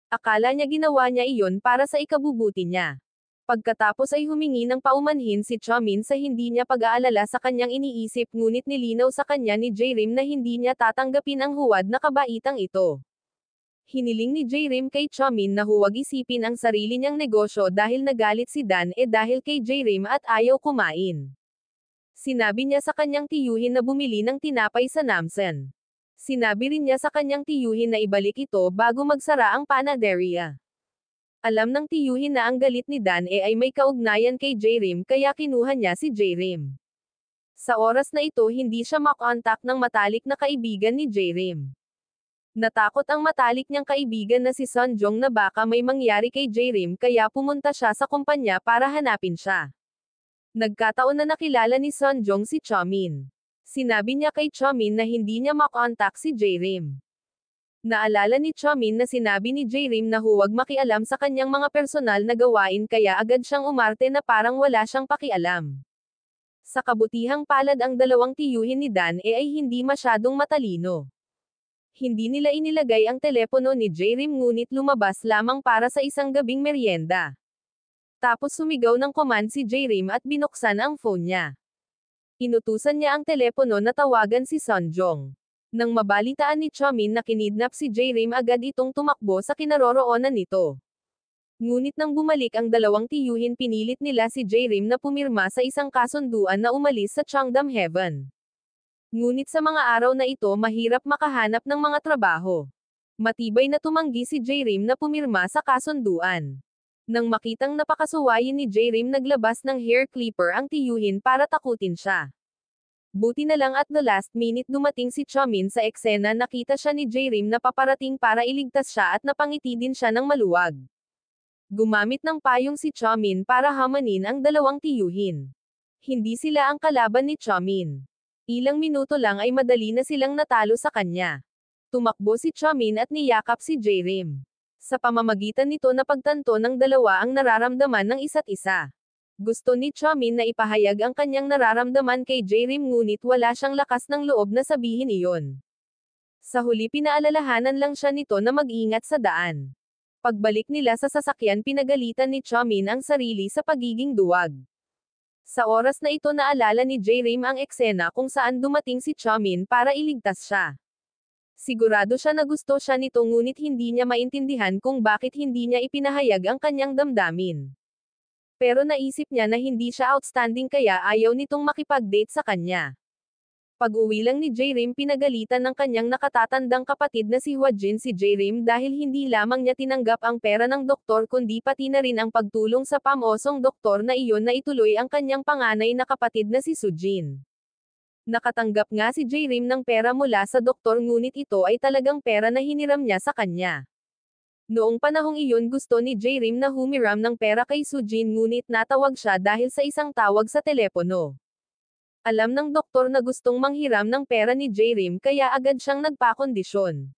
Akala niya ginawa niya iyon para sa ikabubuti niya. Pagkatapos ay humingi ng paumanhin si Chamin sa hindi niya pag-aalala sa kanyang iniisip, ngunit nilinaw sa kanya ni J-Rim na hindi niya tatanggapin ang huwad na kabaitang ito. Hiniling ni J-Rim kay Chamin na huwag isipin ang sarili niyang negosyo dahil nagalit si Dan-e dahil kay J-Rim at ayaw kumain. Sinabi niya sa kanyang tiyuhin na bumili ng tinapay sa Namsan. Sinabi rin niya sa kanyang tiyuhin na ibalik ito bago magsara ang panaderia. Alam ng tiyuhin na ang galit ni Dan-e ay may kaugnayan kay J-Rim kaya kinuha niya si J-Rim. Sa oras na ito hindi siya makontak ng matalik na kaibigan ni J-Rim. Natakot ang matalik niyang kaibigan na si Sunjong na baka may mangyari kay J-Rim kaya pumunta siya sa kumpanya para hanapin siya. Nagkataon na nakilala ni Sunjong si Chamin. Sinabi niya kay Chamin na hindi niya makontak si J-Rim. Naalala ni Chamin na sinabi ni J-Rim na huwag makialam sa kanyang mga personal na gawain kaya agad siyang umarte na parang wala siyang pakialam. Sa kabutihang palad ang dalawang tiyuhin ni Dan-e ay hindi masyadong matalino. Hindi nila inilagay ang telepono ni J-Rim ngunit lumabas lamang para sa isang gabing merienda. Tapos sumigaw ng command si J-Rim at binuksan ang phone niya. Inutusan niya ang telepono na tawagan si Sunjong. Nang mabalitaan ni Chamin na kinidnap si J-Rim, agad itong tumakbo sa kinaroroonan nito. Ngunit nang bumalik ang dalawang tiyuhin, pinilit nila si J-Rim na pumirma sa isang kasunduan na umalis sa Cheongdam Heaven. Ngunit sa mga araw na ito mahirap makahanap ng mga trabaho. Matibay na tumanggi si J-Rim na pumirma sa kasunduan. Nang makitang napakasuwayin ni J-Rim, naglabas ng hair clipper ang tiyuhin para takutin siya. Buti na lang at the last minute dumating si Chamin sa eksena, nakita siya ni J-Rim na paparating para iligtas siya at napangiti din siya ng maluwag. Gumamit ng payong si Chamin para hamanin ang dalawang tiyuhin. Hindi sila ang kalaban ni Chamin. Ilang minuto lang ay madali na silang natalo sa kanya. Tumakbo si Chamin at niyakap si J-Rim. Sa pamamagitan nito napagtanto ng dalawa ang nararamdaman ng isa't isa. Gusto ni Chamin na ipahayag ang kanyang nararamdaman kay J-Rim ngunit wala siyang lakas ng loob na sabihin iyon. Sa huli pinaalalahanan lang siya nito na mag-ingat sa daan. Pagbalik nila sa sasakyan, pinagalitan ni Chamin ang sarili sa pagiging duwag. Sa oras na ito naalala ni J-Rim ang eksena kung saan dumating si Chamin para iligtas siya. Sigurado siya na gusto siya nito ngunit hindi niya maintindihan kung bakit hindi niya ipinahayag ang kanyang damdamin. Pero naisip niya na hindi siya outstanding kaya ayaw nitong makipag-date sa kanya. Pag-uwi lang ni J-Rim pinagalitan ng kanyang nakatatandang kapatid na si Hwajin si J-Rim dahil hindi lamang niya tinanggap ang pera ng doktor kundi pati na rin ang pagtulong sa pamosong doktor na iyon na ituloy ang kanyang panganay na kapatid na si Sujin. Nakatanggap nga si J-Rim ng pera mula sa doktor ngunit ito ay talagang pera na hiniram niya sa kanya. Noong panahong iyon gusto ni J-Rim na humiram ng pera kay Sujin ngunit natawag siya dahil sa isang tawag sa telepono. Alam ng doktor na gustong manghiram ng pera ni J-Rim kaya agad siyang nagpakondisyon.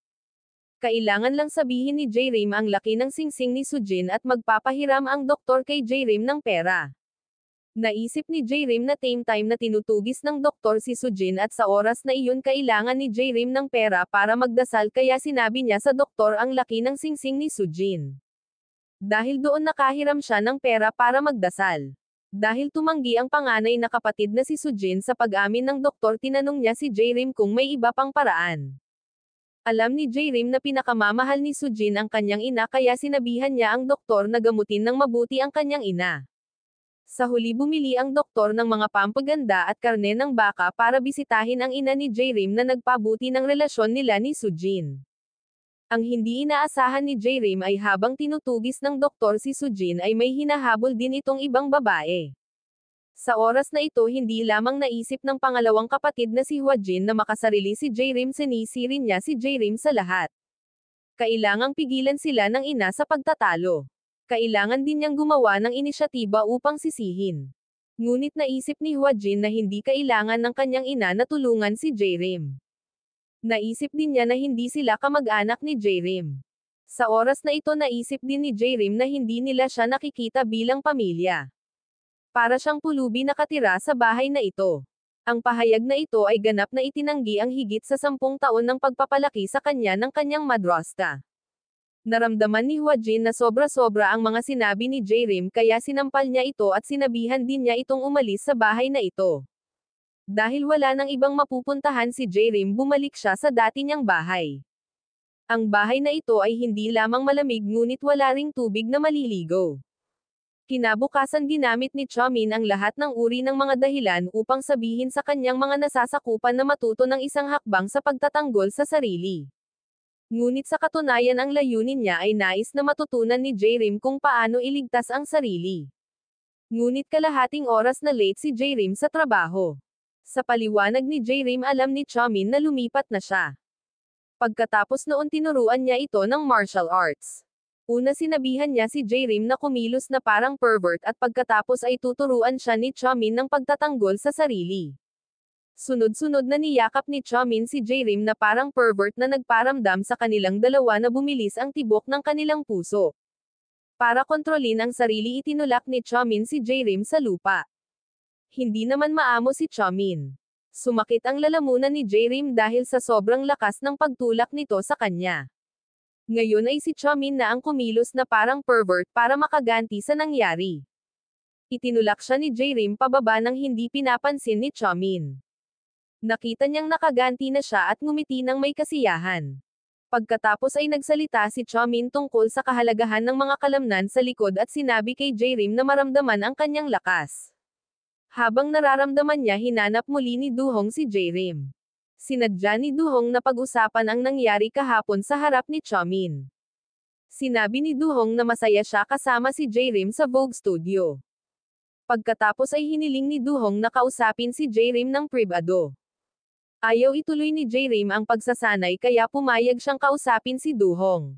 Kailangan lang sabihin ni J-Rim ang laki ng singsing ni Sujin at magpapahiram ang doktor kay J-Rim ng pera. Naisip ni J-Rim na time na tinutugis ng doktor si Sujin at sa oras na iyon kailangan ni J-Rim ng pera para magdasal kaya sinabi niya sa doktor ang laki ng singsing ni Sujin. Dahil doon nakahiram siya ng pera para magdasal. Dahil tumanggi ang panganay na kapatid na si Sujin sa pag-amin ng doktor tinanong niya si J-Rim kung may iba pang paraan. Alam ni J-Rim na pinakamamahal ni Sujin ang kanyang ina kaya sinabihan niya ang doktor na gamutin ng mabuti ang kanyang ina. Sa huli bumili ang doktor ng mga pampaganda at karne ng baka para bisitahin ang ina ni J-Rim na nagpabuti ng relasyon nila ni Sujin. Ang hindi inaasahan ni J-Rim ay habang tinutugis ng doktor si Sujin ay may hinahabol din itong ibang babae. Sa oras na ito hindi lamang naisip ng pangalawang kapatid na si Hwajin na makasarili si J-Rim sinisirin niya si J-Rim sa lahat. Kailangang pigilan sila ng ina sa pagtatalo. Kailangan din niyang gumawa ng inisyatiba upang sisihin. Ngunit naisip ni Hwajin na hindi kailangan ng kanyang ina na tulungan si J-Rim. Naisip din niya na hindi sila kamag-anak ni J-Rim. Sa oras na ito naisip din ni J-Rim na hindi nila siya nakikita bilang pamilya. Para siyang pulubi nakatira sa bahay na ito. Ang pahayag na ito ay ganap na itinanggi ang higit sa 10 taon ng pagpapalaki sa kanya ng kanyang madrasta. Naramdaman ni Hwajin na sobra-sobra ang mga sinabi ni J-Rim kaya sinampal niya ito at sinabihan din niya itong umalis sa bahay na ito. Dahil wala nang ibang mapupuntahan si J-Rim bumalik siya sa dati niyang bahay. Ang bahay na ito ay hindi lamang malamig ngunit wala ring tubig na maliligo. Kinabukasan ginamit ni Chamin ang lahat ng uri ng mga dahilan upang sabihin sa kanyang mga nasasakupan na matuto ng isang hakbang sa pagtatanggol sa sarili. Ngunit sa katunayan ang layunin niya ay nais na matutunan ni J-Rim kung paano iligtas ang sarili. Ngunit kalahating oras na late si J-Rim sa trabaho. Sa paliwanag ni J-Rim alam ni Chamin na lumipat na siya. Pagkatapos noon tinuruan niya ito ng martial arts. Una sinabihan niya si J-Rim na kumilos na parang pervert at pagkatapos ay tuturuan siya ni Chamin ng pagtatanggol sa sarili. Sunod-sunod na niyakap ni Chamin si J-Rim na parang pervert na nagparamdam sa kanilang dalawa na bumilis ang tibok ng kanilang puso. Para kontrolin ang sarili itinulak ni Chamin si J-Rim sa lupa. Hindi naman maamo si Chamin. Sumakit ang lalamunan ni J-Rim dahil sa sobrang lakas ng pagtulak nito sa kanya. Ngayon ay si Chamin na ang kumilos na parang pervert para makaganti sa nangyari. Itinulak siya ni J-Rim pababa nang hindi pinapansin ni Chamin. Nakita niyang nakaganti na siya at ngumiti ng may kasiyahan. Pagkatapos ay nagsalita si Chamin tungkol sa kahalagahan ng mga kalamnan sa likod at sinabi kay J-Rim na maramdaman ang kanyang lakas. Habang nararamdaman niya hinanap muli ni Duhong si J-Rim. Sinadya ni Duhong na pag-usapan ang nangyari kahapon sa harap ni Chamin. Sinabi ni Duhong na masaya siya kasama si J-Rim sa Vogue Studio. Pagkatapos ay hiniling ni Duhong na kausapin si J-Rim ng pribado. Ayaw ituloy ni J-Rim ang pagsasanay kaya pumayag siyang kausapin si Duhong.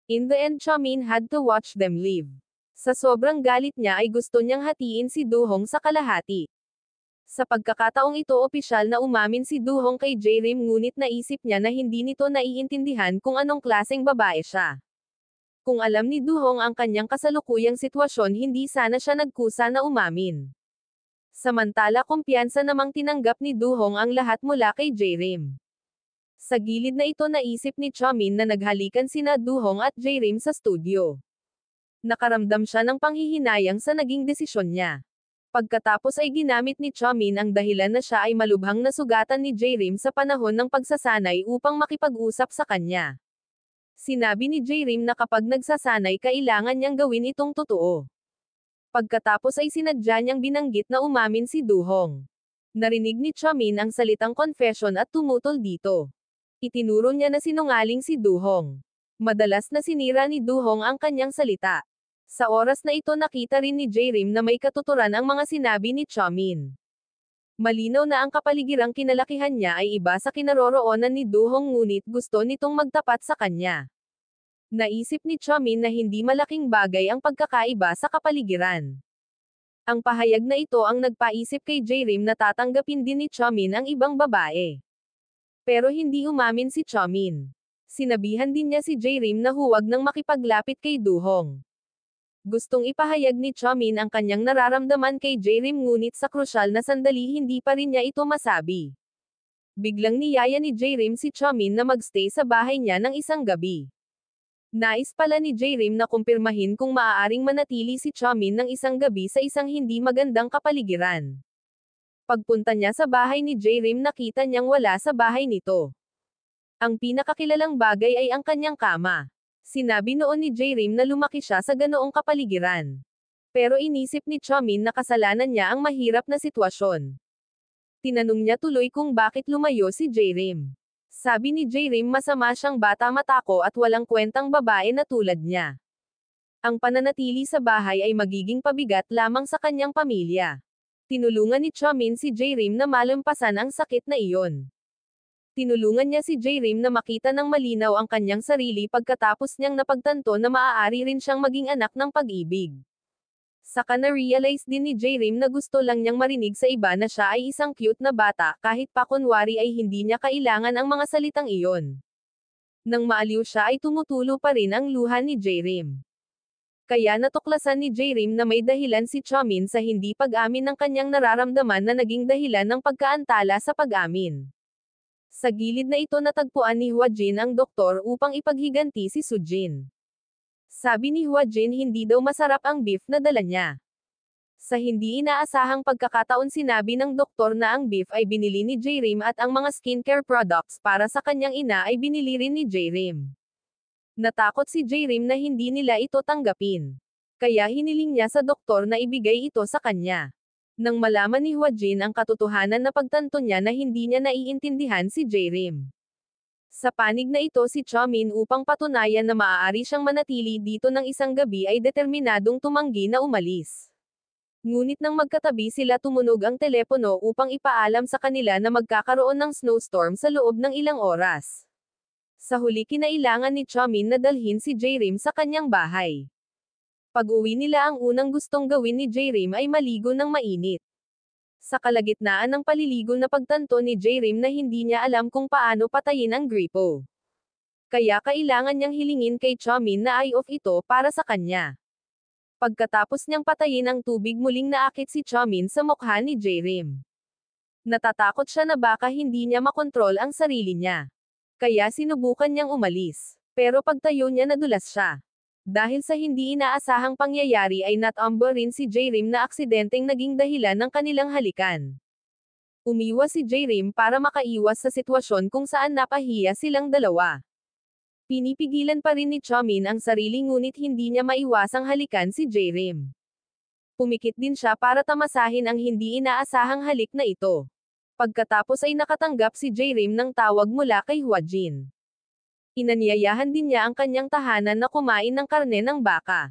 In the end Chamin had to watch them leave. Sa sobrang galit niya ay gusto niyang hatiin si Duhong sa kalahati. Sa pagkakataong ito opisyal na umamin si Duhong kay J-Rim ngunit naisip niya na hindi nito naiintindihan kung anong klaseng babae siya. Kung alam ni Duhong ang kanyang kasalukuyang sitwasyon hindi sana siya nagkusa na umamin. Samantala kumpiyansa namang tinanggap ni Duhong ang lahat mula kay J-Rim. Sa gilid na ito naisip ni Chamin na naghalikan sina Duhong at J-Rim sa studio. Nakaramdam siya ng panghihinayang sa naging desisyon niya. Pagkatapos ay ginamit ni Chamin ang dahilan na siya ay malubhang nasugatan ni J-Rim sa panahon ng pagsasanay upang makipag-usap sa kanya. Sinabi ni J-Rim na kapag nagsasanay kailangan niyang gawin itong totoo. Pagkatapos ay sinadya niyang binanggit na umamin si Duhong. Narinig ni Chamin ang salitang confession at tumutol dito. Itinuro niya na sinungaling si Duhong. Madalas na sinira ni Duhong ang kanyang salita. Sa oras na ito nakita rin ni J-Rim na may katuturan ang mga sinabi ni Chamin. Malinaw na ang kapaligirang kinalakihan niya ay iba sa kinaroroonan ni Duhong ngunit gusto nitong magtapat sa kanya. Naisip ni Chamin na hindi malaking bagay ang pagkakaiba sa kapaligiran. Ang pahayag na ito ang nagpaisip kay J-Rim na tatanggapin din ni Chamin ang ibang babae. Pero hindi umamin si Chamin. Sinabihan din niya si J-Rim na huwag nang makipaglapit kay Duhong. Gustong ipahayag ni Chamin ang kanyang nararamdaman kay J-Rim ngunit sa krusyal na sandali hindi pa rin niya ito masabi. Biglang niyaya ni J-Rim si Chamin na magstay sa bahay niya ng isang gabi. Nais pala ni J-Rim na kumpirmahin kung maaaring manatili si Chamin ng isang gabi sa isang hindi magandang kapaligiran. Pagpunta niya sa bahay ni J-Rim nakita niyang wala sa bahay nito. Ang pinakakilalang bagay ay ang kanyang kama. Sinabi noon ni J-Rim na lumaki siya sa ganoong kapaligiran. Pero inisip ni Chamin na kasalanan niya ang mahirap na sitwasyon. Tinanong niya tuloy kung bakit lumayo si J-Rim. Sabi ni J-Rim masama siyang bata matako at walang kwentang babae na tulad niya. Ang pananatili sa bahay ay magiging pabigat lamang sa kanyang pamilya. Tinulungan ni Chamin si J-Rim na malampasan ang sakit na iyon. Tinulungan niya si J-Rim na makita ng malinaw ang kanyang sarili pagkatapos niyang napagtanto na maaari rin siyang maging anak ng pag-ibig. Saka na-realize din ni J-Rim na gusto lang niyang marinig sa iba na siya ay isang cute na bata kahit pa kunwari ay hindi niya kailangan ang mga salitang iyon. Nang maaliw siya ay tumutulo pa rin ang luha ni J-Rim. Kaya natuklasan ni J-Rim na may dahilan si Chamin sa hindi pag-amin ng kanyang nararamdaman na naging dahilan ng pagkaantala sa pag-amin. Sa gilid na ito natagpuan ni Hwa-jin ang doktor upang ipaghiganti si Sujin. Sabi ni Hwa-jin hindi daw masarap ang beef na dala niya. Sa hindi inaasahang pagkakataon sinabi ng doktor na ang beef ay binili ni J-Rim at ang mga skincare products para sa kanyang ina ay binili rin ni J-Rim. Natakot si J-Rim na hindi nila ito tanggapin. Kaya hiniling niya sa doktor na ibigay ito sa kanya. Nang malaman ni Hwa-jin ang katotohanan na pagtanto niya na hindi niya naiintindihan si J-Rim. Sa panig na ito si Chamin upang patunayan na maaari siyang manatili dito ng isang gabi ay determinadong tumanggi na umalis. Ngunit nang magkatabi sila tumunog ang telepono upang ipaalam sa kanila na magkakaroon ng snowstorm sa loob ng ilang oras. Sa huli kinailangan ni Chamin na dalhin si J-Rim sa kanyang bahay. Pag-uwi nila ang unang gustong gawin ni J-Rim ay maligo ng mainit. Sa kalagitnaan ng paliligo na pagtanto ni J-Rim na hindi niya alam kung paano patayin ang gripo. Kaya kailangan niyang hilingin kay Chamin na i-off ito para sa kanya. Pagkatapos niyang patayin ang tubig muling naakit si Chamin sa mukha ni J-Rim. Natatakot siya na baka hindi niya makontrol ang sarili niya. Kaya sinubukan niyang umalis. Pero pagtayo niya nadulas siya. Dahil sa hindi inaasahang pangyayari ay natumba rin si J-Rim na aksidenteng naging dahilan ng kanilang halikan. Umiwas si J-Rim para makaiwas sa sitwasyon kung saan napahiya silang dalawa. Pinipigilan pa rin ni Chamin ang sarili ngunit hindi niya maiwasang halikan si J-Rim. Pumikit din siya para tamasahin ang hindi inaasahang halik na ito. Pagkatapos ay nakatanggap si J-Rim ng tawag mula kay Hwa-jin. Inanyayahan din niya ang kanyang tahanan na kumain ng karne ng baka.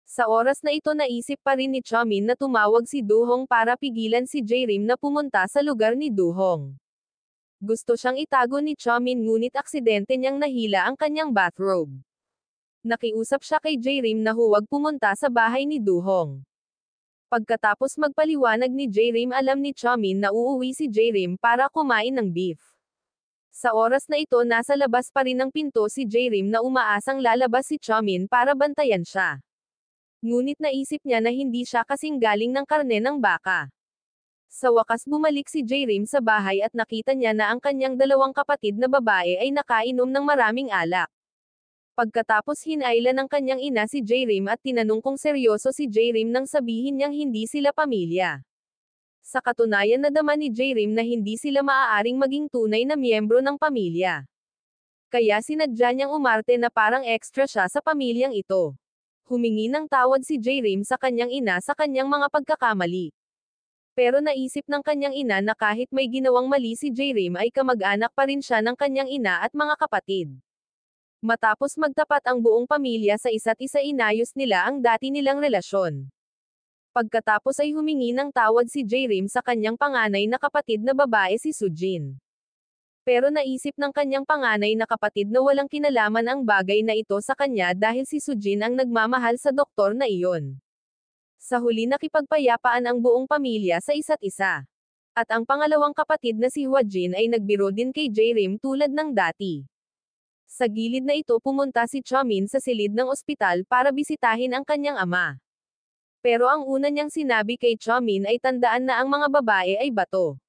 Sa oras na ito naisip pa rin ni Chamin na tumawag si Duhong para pigilan si J-Rim na pumunta sa lugar ni Duhong. Gusto siyang itago ni Chamin ngunit aksidente niyang nahila ang kanyang bathrobe. Nakiusap siya kay J-Rim na huwag pumunta sa bahay ni Duhong. Pagkatapos magpaliwanag ni J-Rim alam ni Chamin na uuwi si J-Rim para kumain ng beef. Sa oras na ito nasa labas pa rin ng pinto si J-Rim na umaasang lalabas si Chamin para bantayan siya. Ngunit naisip niya na hindi siya kasing galing ng karne ng baka. Sa wakas bumalik si J-Rim sa bahay at nakita niya na ang kanyang dalawang kapatid na babae ay nakainom ng maraming alak. Pagkatapos hinailan ng kanyang ina si J-Rim at tinanong kung seryoso si J-Rim nang sabihin niyang hindi sila pamilya. Sa katunayan nadama ni J-Rim na hindi sila maaaring maging tunay na miyembro ng pamilya. Kaya sinadya niyang umarte na parang extra siya sa pamilyang ito. Humingi ng tawad si J-Rim sa kanyang ina sa kanyang mga pagkakamali. Pero naisip ng kanyang ina na kahit may ginawang mali si J-Rim ay kamag-anak pa rin siya ng kanyang ina at mga kapatid. Matapos magtapat ang buong pamilya sa isa't isa, inayos nila ang dati nilang relasyon. Pagkatapos ay humingi ng tawad si J-Rim sa kanyang panganay na kapatid na babae si Sujin. Pero naisip ng kanyang panganay na kapatid na walang kinalaman ang bagay na ito sa kanya dahil si Sujin ang nagmamahal sa doktor na iyon. Sa huli nakipagpayapaan ang buong pamilya sa isa't isa. At ang pangalawang kapatid na si Hwajin ay nagbiro din kay J-Rim tulad ng dati. Sa gilid na ito pumunta si Chomin sa silid ng ospital para bisitahin ang kanyang ama. Pero ang una niyang sinabi kay Chomin ay tandaan na ang mga babae ay bato.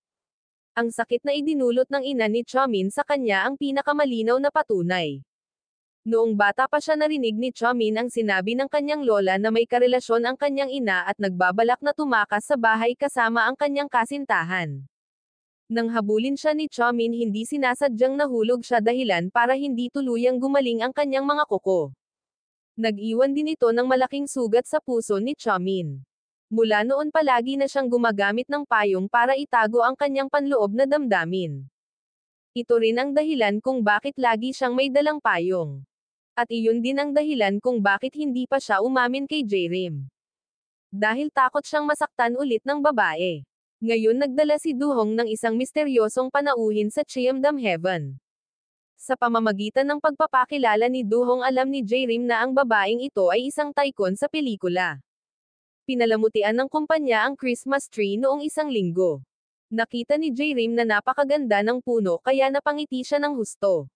Ang sakit na idinulot ng ina ni Chomin sa kanya ang pinakamalinaw na patunay. Noong bata pa siya narinig ni Chomin ang sinabi ng kanyang lola na may karelasyon ang kanyang ina at nagbabalak na tumakas sa bahay kasama ang kanyang kasintahan. Nang habulin siya ni Chomin, hindi sinasadyang nahulog siya dahilan para hindi tuluyang gumaling ang kanyang mga kuko. Nag-iwan din ito ng malaking sugat sa puso ni Chomin. Mula noon palagi na siyang gumagamit ng payong para itago ang kanyang panloob na damdamin. Ito rin ang dahilan kung bakit lagi siyang may dalang payong. At iyon din ang dahilan kung bakit hindi pa siya umamin kay J-Rim. Dahil takot siyang masaktan ulit ng babae. Ngayon nagdala si Duhong ng isang misteryosong panauhin sa Cheomdam Heaven. Sa pamamagitan ng pagpapakilala ni Duhong, alam ni J-Rim na ang babaeng ito ay isang tycoon sa pelikula. Pinalamutian ng kumpanya ang Christmas tree noong isang linggo. Nakita ni J-Rim na napakaganda ng puno kaya napangiti siya ng husto.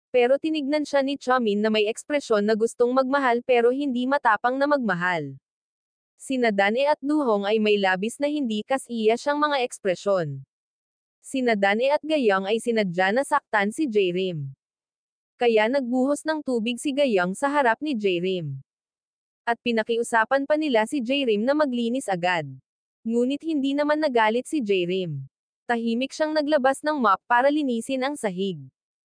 Pero tinignan siya ni Chomin na may ekspresyon na gustong magmahal pero hindi matapang na magmahal. Sina Dane at Duhong ay may labis na hindi kasiya siyang mga ekspresyon. Sina Dane at Gayong ay sinadya na saktan si J-Rim. Kaya nagbuhos ng tubig si Gayong sa harap ni J-Rim. At pinakiusapan pa nila si J-Rim na maglinis agad. Ngunit hindi naman nagalit si J-Rim. Tahimik siyang naglabas ng mop para linisin ang sahig.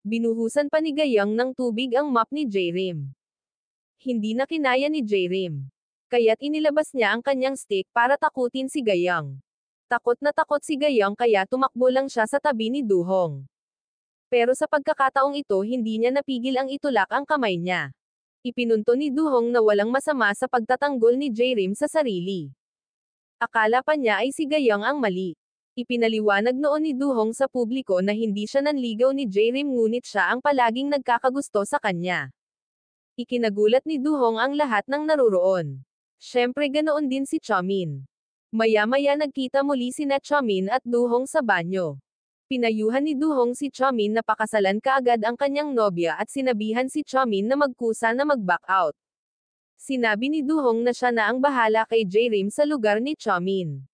Binuhusan pa ni Gayong ng tubig ang mop ni J-Rim. Hindi na kinaya ni J-Rim. Kaya't inilabas niya ang kanyang stick para takutin si Gayong. Takot na takot si Gayong kaya tumakbo lang siya sa tabi ni Duhong. Pero sa pagkakataong ito hindi niya napigil ang itulak ang kamay niya. Ipinunto ni Duhong na walang masama sa pagtatanggol ni J-Rim sa sarili. Akala pa niya ay si Gayong ang mali. Ipinaliwanag noon ni Duhong sa publiko na hindi siya nanligaw ni J-Rim ngunit siya ang palaging nagkakagusto sa kanya. Ikinagulat ni Duhong ang lahat ng naruroon. Siyempre ganoon din si Chomin. Maya-maya nagkita muli sina Chomin at Duhong sa banyo. Pinayuhan ni Duhong si Chomin na pakasalan kaagad ang kanyang nobya at sinabihan si Chomin na magkusa na mag-back out. Sinabi ni Duhong na siya na ang bahala kay J-Rim sa lugar ni Chomin.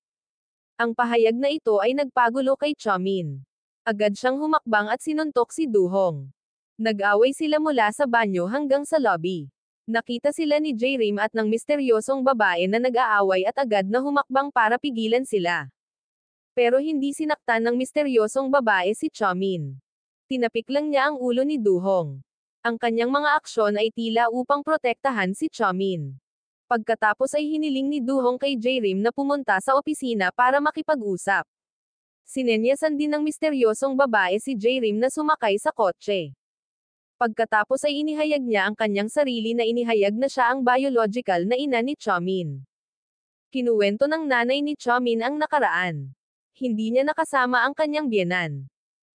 Ang pahayag na ito ay nagpagulo kay Chomin. Agad siyang humakbang at sinuntok si Duhong. Nag-away sila mula sa banyo hanggang sa lobby. Nakita sila ni J-Rim at ng misteryosong babae na nag-aaway at agad na humakbang para pigilan sila. Pero hindi sinaktan ng misteryosong babae si Chomin. Tinapik lang niya ang ulo ni Duhong. Ang kanyang mga aksyon ay tila upang protektahan si Chomin. Pagkatapos ay hiniling ni Duhong kay J-Rim na pumunta sa opisina para makipag-usap. Sinenyasan din ng misteryosong babae si J-Rim na sumakay sa kotse. Pagkatapos ay inihayag niya ang kanyang sarili na inihayag na siya ang biological na ina ni Chomin. Kinuwento ng nanay ni Chomin ang nakaraan. Hindi niya nakasama ang kanyang biyenan.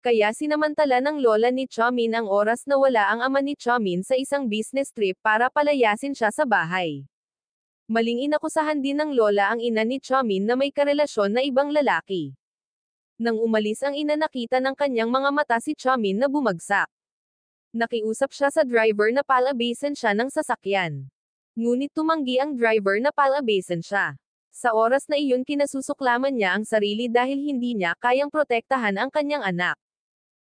Kaya sinamantala ng lola ni Chomin ang oras na wala ang ama ni Chomin sa isang business trip para palayasin siya sa bahay. Maling inakusahan din ng lola ang ina ni Chomin na may karelasyon na ibang lalaki. Nang umalis ang ina, nakita ng kanyang mga mata si Chomin na bumagsak. Nakiusap siya sa driver na palabasin siya ng sasakyan. Ngunit tumanggi ang driver na palabasin siya. Sa oras na iyon kinasusuklaman niya ang sarili dahil hindi niya kayang protektahan ang kanyang anak.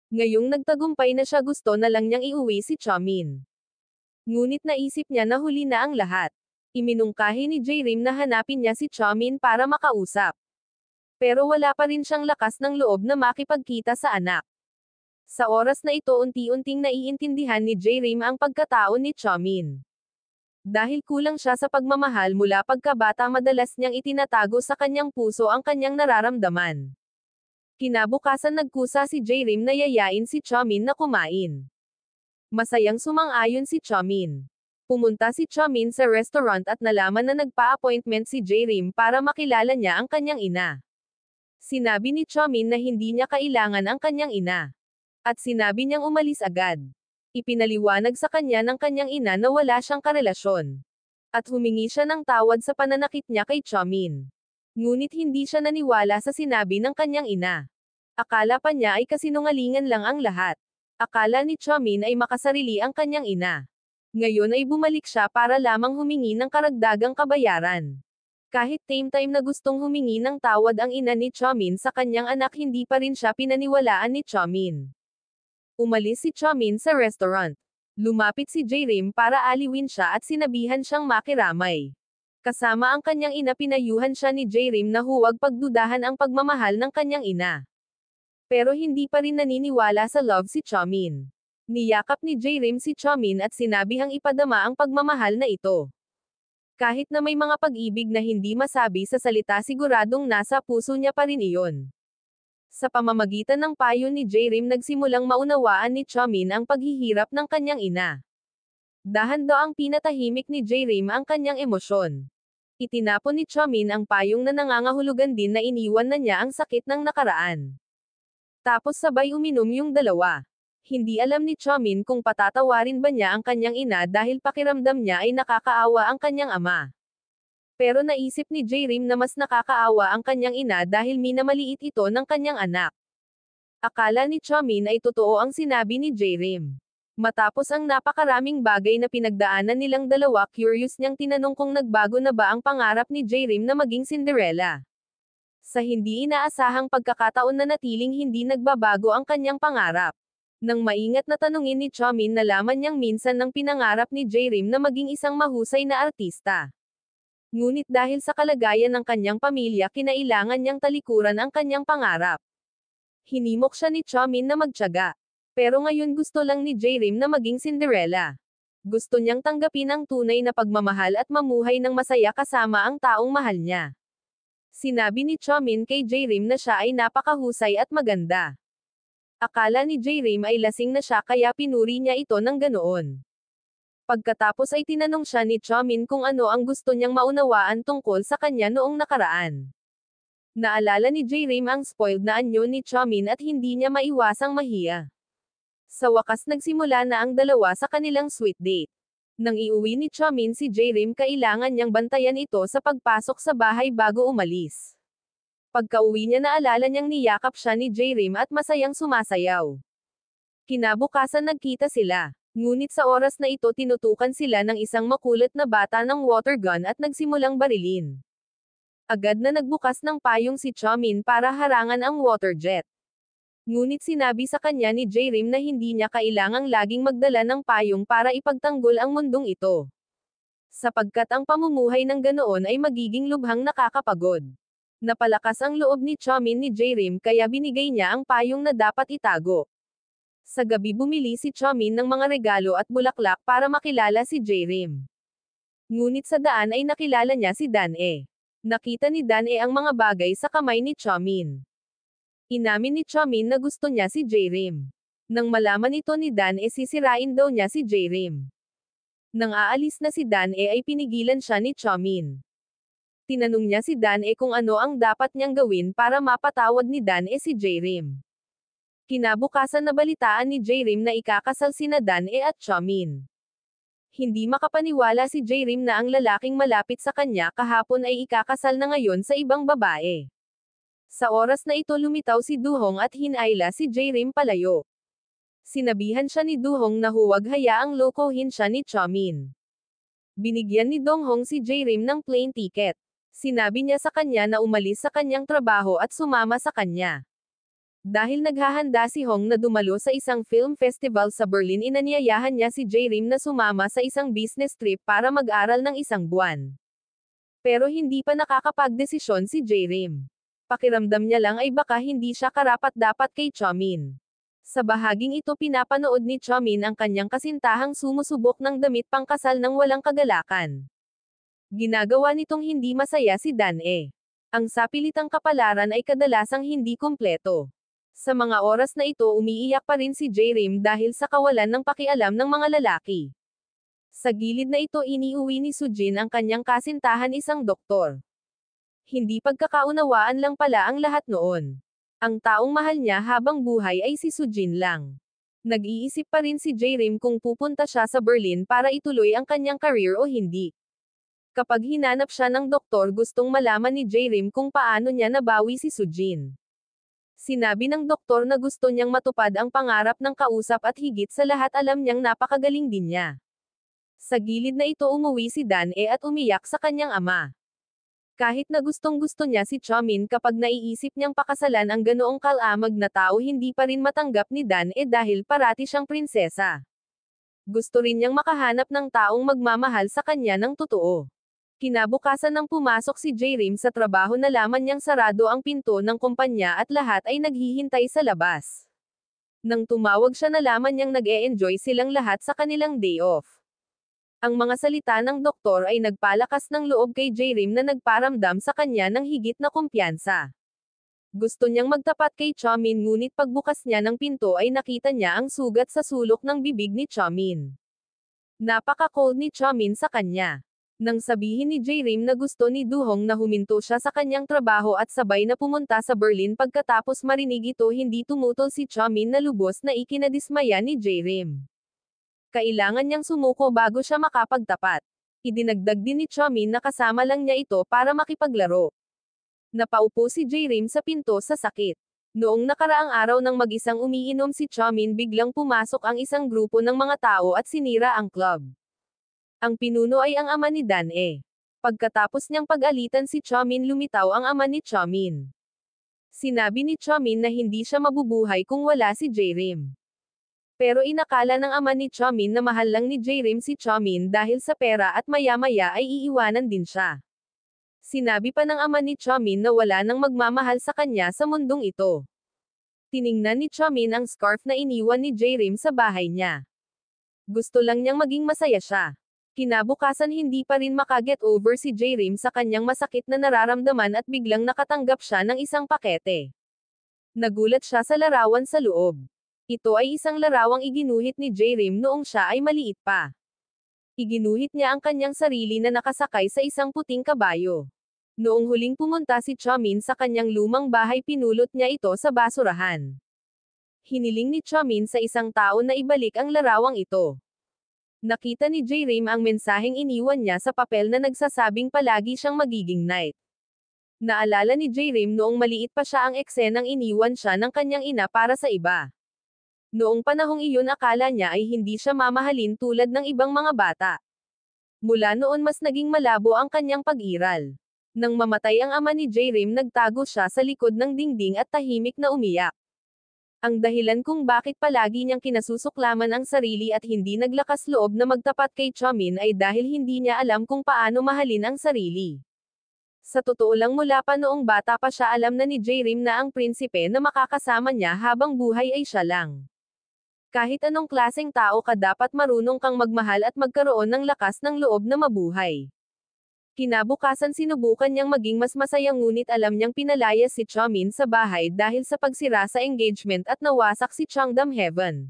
Ngayong nagtagumpay na siya, gusto na lang niyang iuwi si Chomin. Ngunit naisip niya na huli na ang lahat. Iminungkahi ni J-Rim na hanapin niya si Chomin para makausap. Pero wala pa rin siyang lakas ng loob na makipagkita sa anak. Sa oras na ito unti-unting naiintindihan ni J-Rim ang pagkatao ni Chomin. Dahil kulang siya sa pagmamahal mula pagkabata, madalas niyang itinatago sa kanyang puso ang kanyang nararamdaman. Kinabukasan nagkusa si Jaerim na yayain si Chamin na kumain. Masayang sumang-ayon si Chamin. Pumunta si Chamin sa restaurant at nalaman na nagpa-appointment si Jaerim para makilala niya ang kanyang ina. Sinabi ni Chamin na hindi niya kailangan ang kanyang ina. At sinabi niyang umalis agad. Ipinaliwanag sa kanya ng kanyang ina na wala siyang karelasyon. At humingi siya ng tawad sa pananakit niya kay Chamin. Ngunit hindi siya naniwala sa sinabi ng kanyang ina. Akala pa niya ay kasinungalingan lang ang lahat. Akala ni Chamin ay makasarili ang kanyang ina. Ngayon ay bumalik siya para lamang humingi ng karagdagang kabayaran. Kahit same time na gustong humingi ng tawad ang ina ni Chamin sa kanyang anak, hindi pa rin siya pinaniwalaan ni Chamin. Umalis si Chamin sa restaurant. Lumapit si Jaerim para aliwin siya at sinabihan siyang makiramay. Kasama ang kanyang ina, pinayuhan siya ni Jaerim na huwag pagdudahan ang pagmamahal ng kanyang ina. Pero hindi pa rin naniniwala sa love si Chamin. Niyakap ni Jaerim si Chamin at sinabihang ipadama ang pagmamahal na ito. Kahit na may mga pag-ibig na hindi masabi sa salita, siguradong nasa puso niya pa rin iyon. Sa pamamagitan ng payo ni Jaerim, nagsimulang maunawaan ni Chamin ang paghihirap ng kanyang ina. Dahan-daang pinatahimik ni Jaerim ang kanyang emosyon. Itinapon ni Chamin ang payong na nangangahulugan din na iniwan na niya ang sakit ng nakaraan. Tapos sabay uminom yung dalawa. Hindi alam ni Chamin kung patatawarin ba niya ang kanyang ina dahil pakiramdam niya ay nakakaawa ang kanyang ama. Pero naisip ni Jaerim na mas nakakaawa ang kanyang ina dahil minamaliit ito ng kanyang anak. Akala ni Chamin ay totoo ang sinabi ni Jaerim. Matapos ang napakaraming bagay na pinagdaanan nilang dalawa, curious niyang tinanong kung nagbago na ba ang pangarap ni Jaerim na maging Cinderella. Sa hindi inaasahang pagkakataon, na natiling hindi nagbabago ang kanyang pangarap. Nang maingat na tanungin ni Chamin, nalaman niyang minsan nang pinangarap ni Jaerim na maging isang mahusay na artista. Ngunit dahil sa kalagayan ng kanyang pamilya, kinailangan niyang talikuran ang kanyang pangarap. Hinimok siya ni Chamin na magtiyaga. Pero ngayon gusto lang ni Jaerim na maging Cinderella. Gusto niyang tanggapin ang tunay na pagmamahal at mamuhay ng masaya kasama ang taong mahal niya. Sinabi ni Chamin kay Jaerim na siya ay napakahusay at maganda. Akala ni Jaerim ay lasing na siya kaya pinuri niya ito ng ganoon. Pagkatapos ay tinanong siya ni Chamin kung ano ang gusto niyang maunawaan tungkol sa kanya noong nakaraan. Naalala ni Jaerim ang spoiled na anyo ni Chamin at hindi niya maiwasang mahiya. Sa wakas nagsimula na ang dalawa sa kanilang sweet date. Nang iuwi ni Chamin si Jaerim, kailangan niyang bantayan ito sa pagpasok sa bahay bago umalis. Pagka-uwi niya, naalala niyang niyakap siya ni Jaerim at masayang sumasayaw. Kinabukasan nagkita sila. Ngunit sa oras na ito tinutukan sila ng isang makulit na bata ng water gun at nagsimulang barilin. Agad na nagbukas ng payong si Chamin para harangan ang water jet. Ngunit sinabi sa kanya ni Jaerim na hindi niya kailangang laging magdala ng payong para ipagtanggol ang mundong ito. Sapagkat ang pamumuhay ng ganoon ay magiging lubhang nakakapagod. Napalakas ang loob ni Chamin ni Jaerim kaya binigay niya ang payong na dapat itago. Sa gabi bumili si Chamin ng mga regalo at bulaklak para makilala si Jaerim. Ngunit sa daan ay nakilala niya si Dan-e. Nakita ni Dan-e ang mga bagay sa kamay ni Chamin. Inamin ni Chamin na gusto niya si Jaerim. Nang malaman ito ni Dan-e, sisirain daw niya si Jaerim. Nang aalis na si Dan-e ay pinigilan siya ni Chamin. Tinanong niya si Dan-e kung ano ang dapat niyang gawin para mapatawad ni Dan-e si Jaerim. Kinabukasan nabalitaan ni Jaerim na ikakasal sina Dan-e at Chamin. Hindi makapaniwala si Jaerim na ang lalaking malapit sa kanya kahapon ay ikakasal na ngayon sa ibang babae. Sa oras na ito lumitaw si Duhong at hinayla si Jaerim palayo. Sinabihan siya ni Duhong na huwag hayaang lokohin siya ni Chamin. Binigyan ni Donghong si Jaerim ng plane ticket. Sinabi niya sa kanya na umalis sa kanyang trabaho at sumama sa kanya. Dahil naghahanda si Hong na dumalo sa isang film festival sa Berlin, inanyayahan niya si Jaerim na sumama sa isang business trip para mag-aral ng isang buwan. Pero hindi pa nakakapagdesisyon si Jaerim. Pakiramdam niya lang ay baka hindi siya karapat-dapat kay Chamin. Sa bahaging ito pinapanood ni Chomin ang kanyang kasintahang sumusubok ng damit pangkasal ng walang kagalakan. Ginagawa nitong hindi masaya si Dan-e. Ang sapilitang kapalaran ay kadalasang hindi kumpleto. Sa mga oras na ito umiiyak pa rin si J-Rim dahil sa kawalan ng pakialam ng mga lalaki. Sa gilid na ito iniuwi ni Sujin ang kanyang kasintahan isang doktor. Hindi pagkakaunawaan lang pala ang lahat noon. Ang taong mahal niya habang buhay ay si Sujin lang. Nag-iisip pa rin si J-Rim kung pupunta siya sa Berlin para ituloy ang kanyang career o hindi. Kapag hinanap siya ng doktor gustong malaman ni J-Rim kung paano niya nabawi si Sujin. Sinabi ng doktor na gusto niyang matupad ang pangarap ng kausap at higit sa lahat alam niyang napakagaling din niya. Sa gilid na ito umuwi si Dan-e at umiyak sa kanyang ama. Kahit na gustong-gusto niya si Chomin kapag naiisip niyang pakasalan ang ganoong kalamag na tao hindi pa rin matanggap ni Dan-e dahil parati siyang prinsesa. Gusto rin niyang makahanap ng taong magmamahal sa kanya ng totoo. Kinabukasan nang pumasok si J-Rim sa trabaho nalaman niyang sarado ang pinto ng kumpanya at lahat ay naghihintay sa labas. Nang tumawag siya nalaman niyang nag-e-enjoy silang lahat sa kanilang day off. Ang mga salita ng doktor ay nagpalakas ng loob kay J-Rim na nagparamdam sa kanya ng higit na kumpiyansa. Gusto niyang magtapat kay Chomin ngunit pagbukas niya ng pinto ay nakita niya ang sugat sa sulok ng bibig ni Chomin. Napaka-cold ni Chomin sa kanya. Nang sabihin ni J-Rim na gusto ni Duhong na huminto siya sa kanyang trabaho at sabay na pumunta sa Berlin pagkatapos marinig ito hindi tumutol si Chomin na lubos na ikinadismaya ni J-Rim. Kailangan niyang sumuko bago siya makapagtapat. Idinagdag din ni Chomin na kasama lang niya ito para makipaglaro. Napaupo si J-Rim sa pinto sa sakit. Noong nakaraang araw nang mag-isang umiinom si Chomin biglang pumasok ang isang grupo ng mga tao at sinira ang club. Ang pinuno ay ang ama ni Dan-e. Pagkatapos niyang pag-alitan si Chomin lumitaw ang ama ni Chomin. Sinabi ni Chomin na hindi siya mabubuhay kung wala si J-Rim. Pero inakala ng ama ni Chomin na mahal lang ni J-Rim si Chomin dahil sa pera at maya-maya ay iiwanan din siya. Sinabi pa ng ama ni Chomin na wala nang magmamahal sa kanya sa mundong ito. Tiningnan ni Chomin ang scarf na iniwan ni J-Rim sa bahay niya. Gusto lang niyang maging masaya siya. Kinabukasan hindi pa rin makaget over si J-Rim sa kanyang masakit na nararamdaman at biglang nakatanggap siya ng isang pakete. Nagulat siya sa larawan sa loob. Ito ay isang larawang iginuhit ni J-Rim noong siya ay maliit pa. Iginuhit niya ang kanyang sarili na nakasakay sa isang puting kabayo. Noong huling pumunta si Chomin sa kanyang lumang bahay pinulot niya ito sa basurahan. Hiniling ni Chomin sa isang tao na ibalik ang larawang ito. Nakita ni J-Rim ang mensaheng iniwan niya sa papel na nagsasabing palagi siyang magiging knight. Naalala ni J-Rim noong maliit pa siya ang eksenang iniwan siya ng kanyang ina para sa iba. Noong panahong iyon akala niya ay hindi siya mamahalin tulad ng ibang mga bata. Mula noon mas naging malabo ang kanyang pag-iral. Nang mamatay ang ama ni J-Rim nagtago siya sa likod ng dingding at tahimik na umiyak. Ang dahilan kung bakit palagi niyang kinasusuklaman ang sarili at hindi naglakas loob na magtapat kay Chomin ay dahil hindi niya alam kung paano mahalin ang sarili. Sa totoo lang mula pa noong bata pa siya alam na ni J-Rim na ang prinsipe na makakasama niya habang buhay ay siya lang. Kahit anong klaseng tao ka dapat marunong kang magmahal at magkaroon ng lakas ng loob na mabuhay. Kinabukasan sinubukan niyang maging mas masaya ngunit alam niyang pinalayas si Chomin sa bahay dahil sa pagsira sa engagement at nawasak si Changdam Heaven.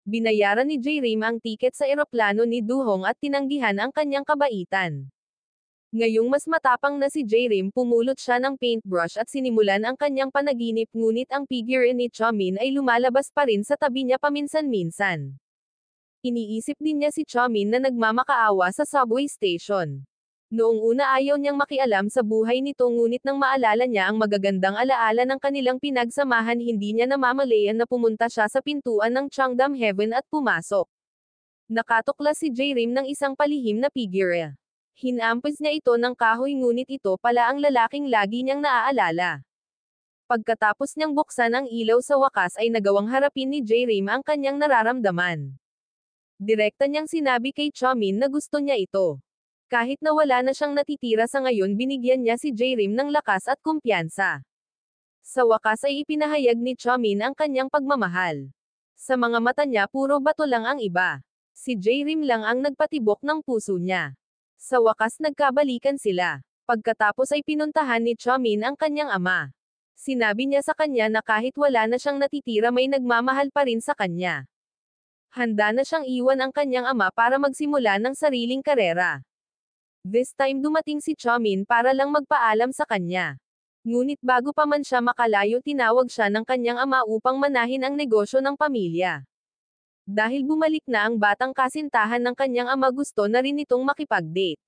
Binayaran ni J-Rim ang tiket sa eroplano ni Duhong at tinanggihan ang kanyang kabaitan. Ngayong mas matapang na si J-Rim pumulot siya ng paintbrush at sinimulan ang kanyang panaginip ngunit ang figure ni Chomin ay lumalabas pa rin sa tabi niya paminsan-minsan. Iniisip din niya si Chomin na nagmamakaawa sa subway station. Noong una ayaw niyang makialam sa buhay nito ngunit nang maalala niya ang magagandang alaala ng kanilang pinagsamahan hindi niya namamalayan na pumunta siya sa pintuan ng Changdam Heaven at pumasok. Nakatuklas si J-Rim ng isang palihim na figure. Hinampis niya ito ng kahoy ngunit ito pala ang lalaking lagi niyang naaalala. Pagkatapos niyang buksan ang ilaw sa wakas ay nagawang harapin ni J-Rim ang kanyang nararamdaman. Direkta niyang sinabi kay Chomin na gusto niya ito. Kahit na wala na siyang natitira sa ngayon binigyan niya si J-Rim ng lakas at kumpiyansa. Sa wakas ay ipinahayag ni Chamin ang kanyang pagmamahal. Sa mga mata niya puro bato lang ang iba. Si J-Rim lang ang nagpatibok ng puso niya. Sa wakas nagkabalikan sila. Pagkatapos ay pinuntahan ni Chamin ang kanyang ama. Sinabi niya sa kanya na kahit wala na siyang natitira may nagmamahal pa rin sa kanya. Handa na siyang iwan ang kanyang ama para magsimula ng sariling karera. This time dumating si Chamin para lang magpaalam sa kanya. Ngunit bago pa man siya makalayo tinawag siya ng kanyang ama upang manahin ang negosyo ng pamilya. Dahil bumalik na ang batang kasintahan ng kanyang ama gusto na rin itong makipag-date.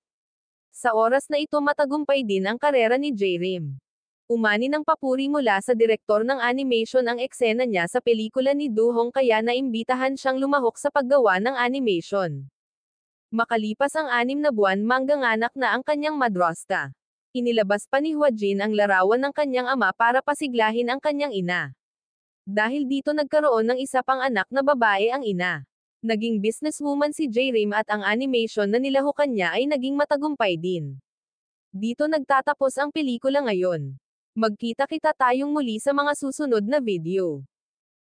Sa oras na ito matagumpay din ang karera ni J-Rim. Umani ng papuri mula sa direktor ng animation ang eksena niya sa pelikula ni Do Hong kaya naimbitahan siyang lumahok sa paggawa ng animation. Makalipas ang 6 na buwan mangganganak na ang kanyang madrasta. Inilabas pa ni Hwa Jin ang larawan ng kanyang ama para pasiglahin ang kanyang ina. Dahil dito nagkaroon ng isa pang anak na babae ang ina. Naging businesswoman si J-Rim at ang animation na nilahukan niya ay naging matagumpay din. Dito nagtatapos ang pelikula ngayon. Magkita-kita tayong muli sa mga susunod na video.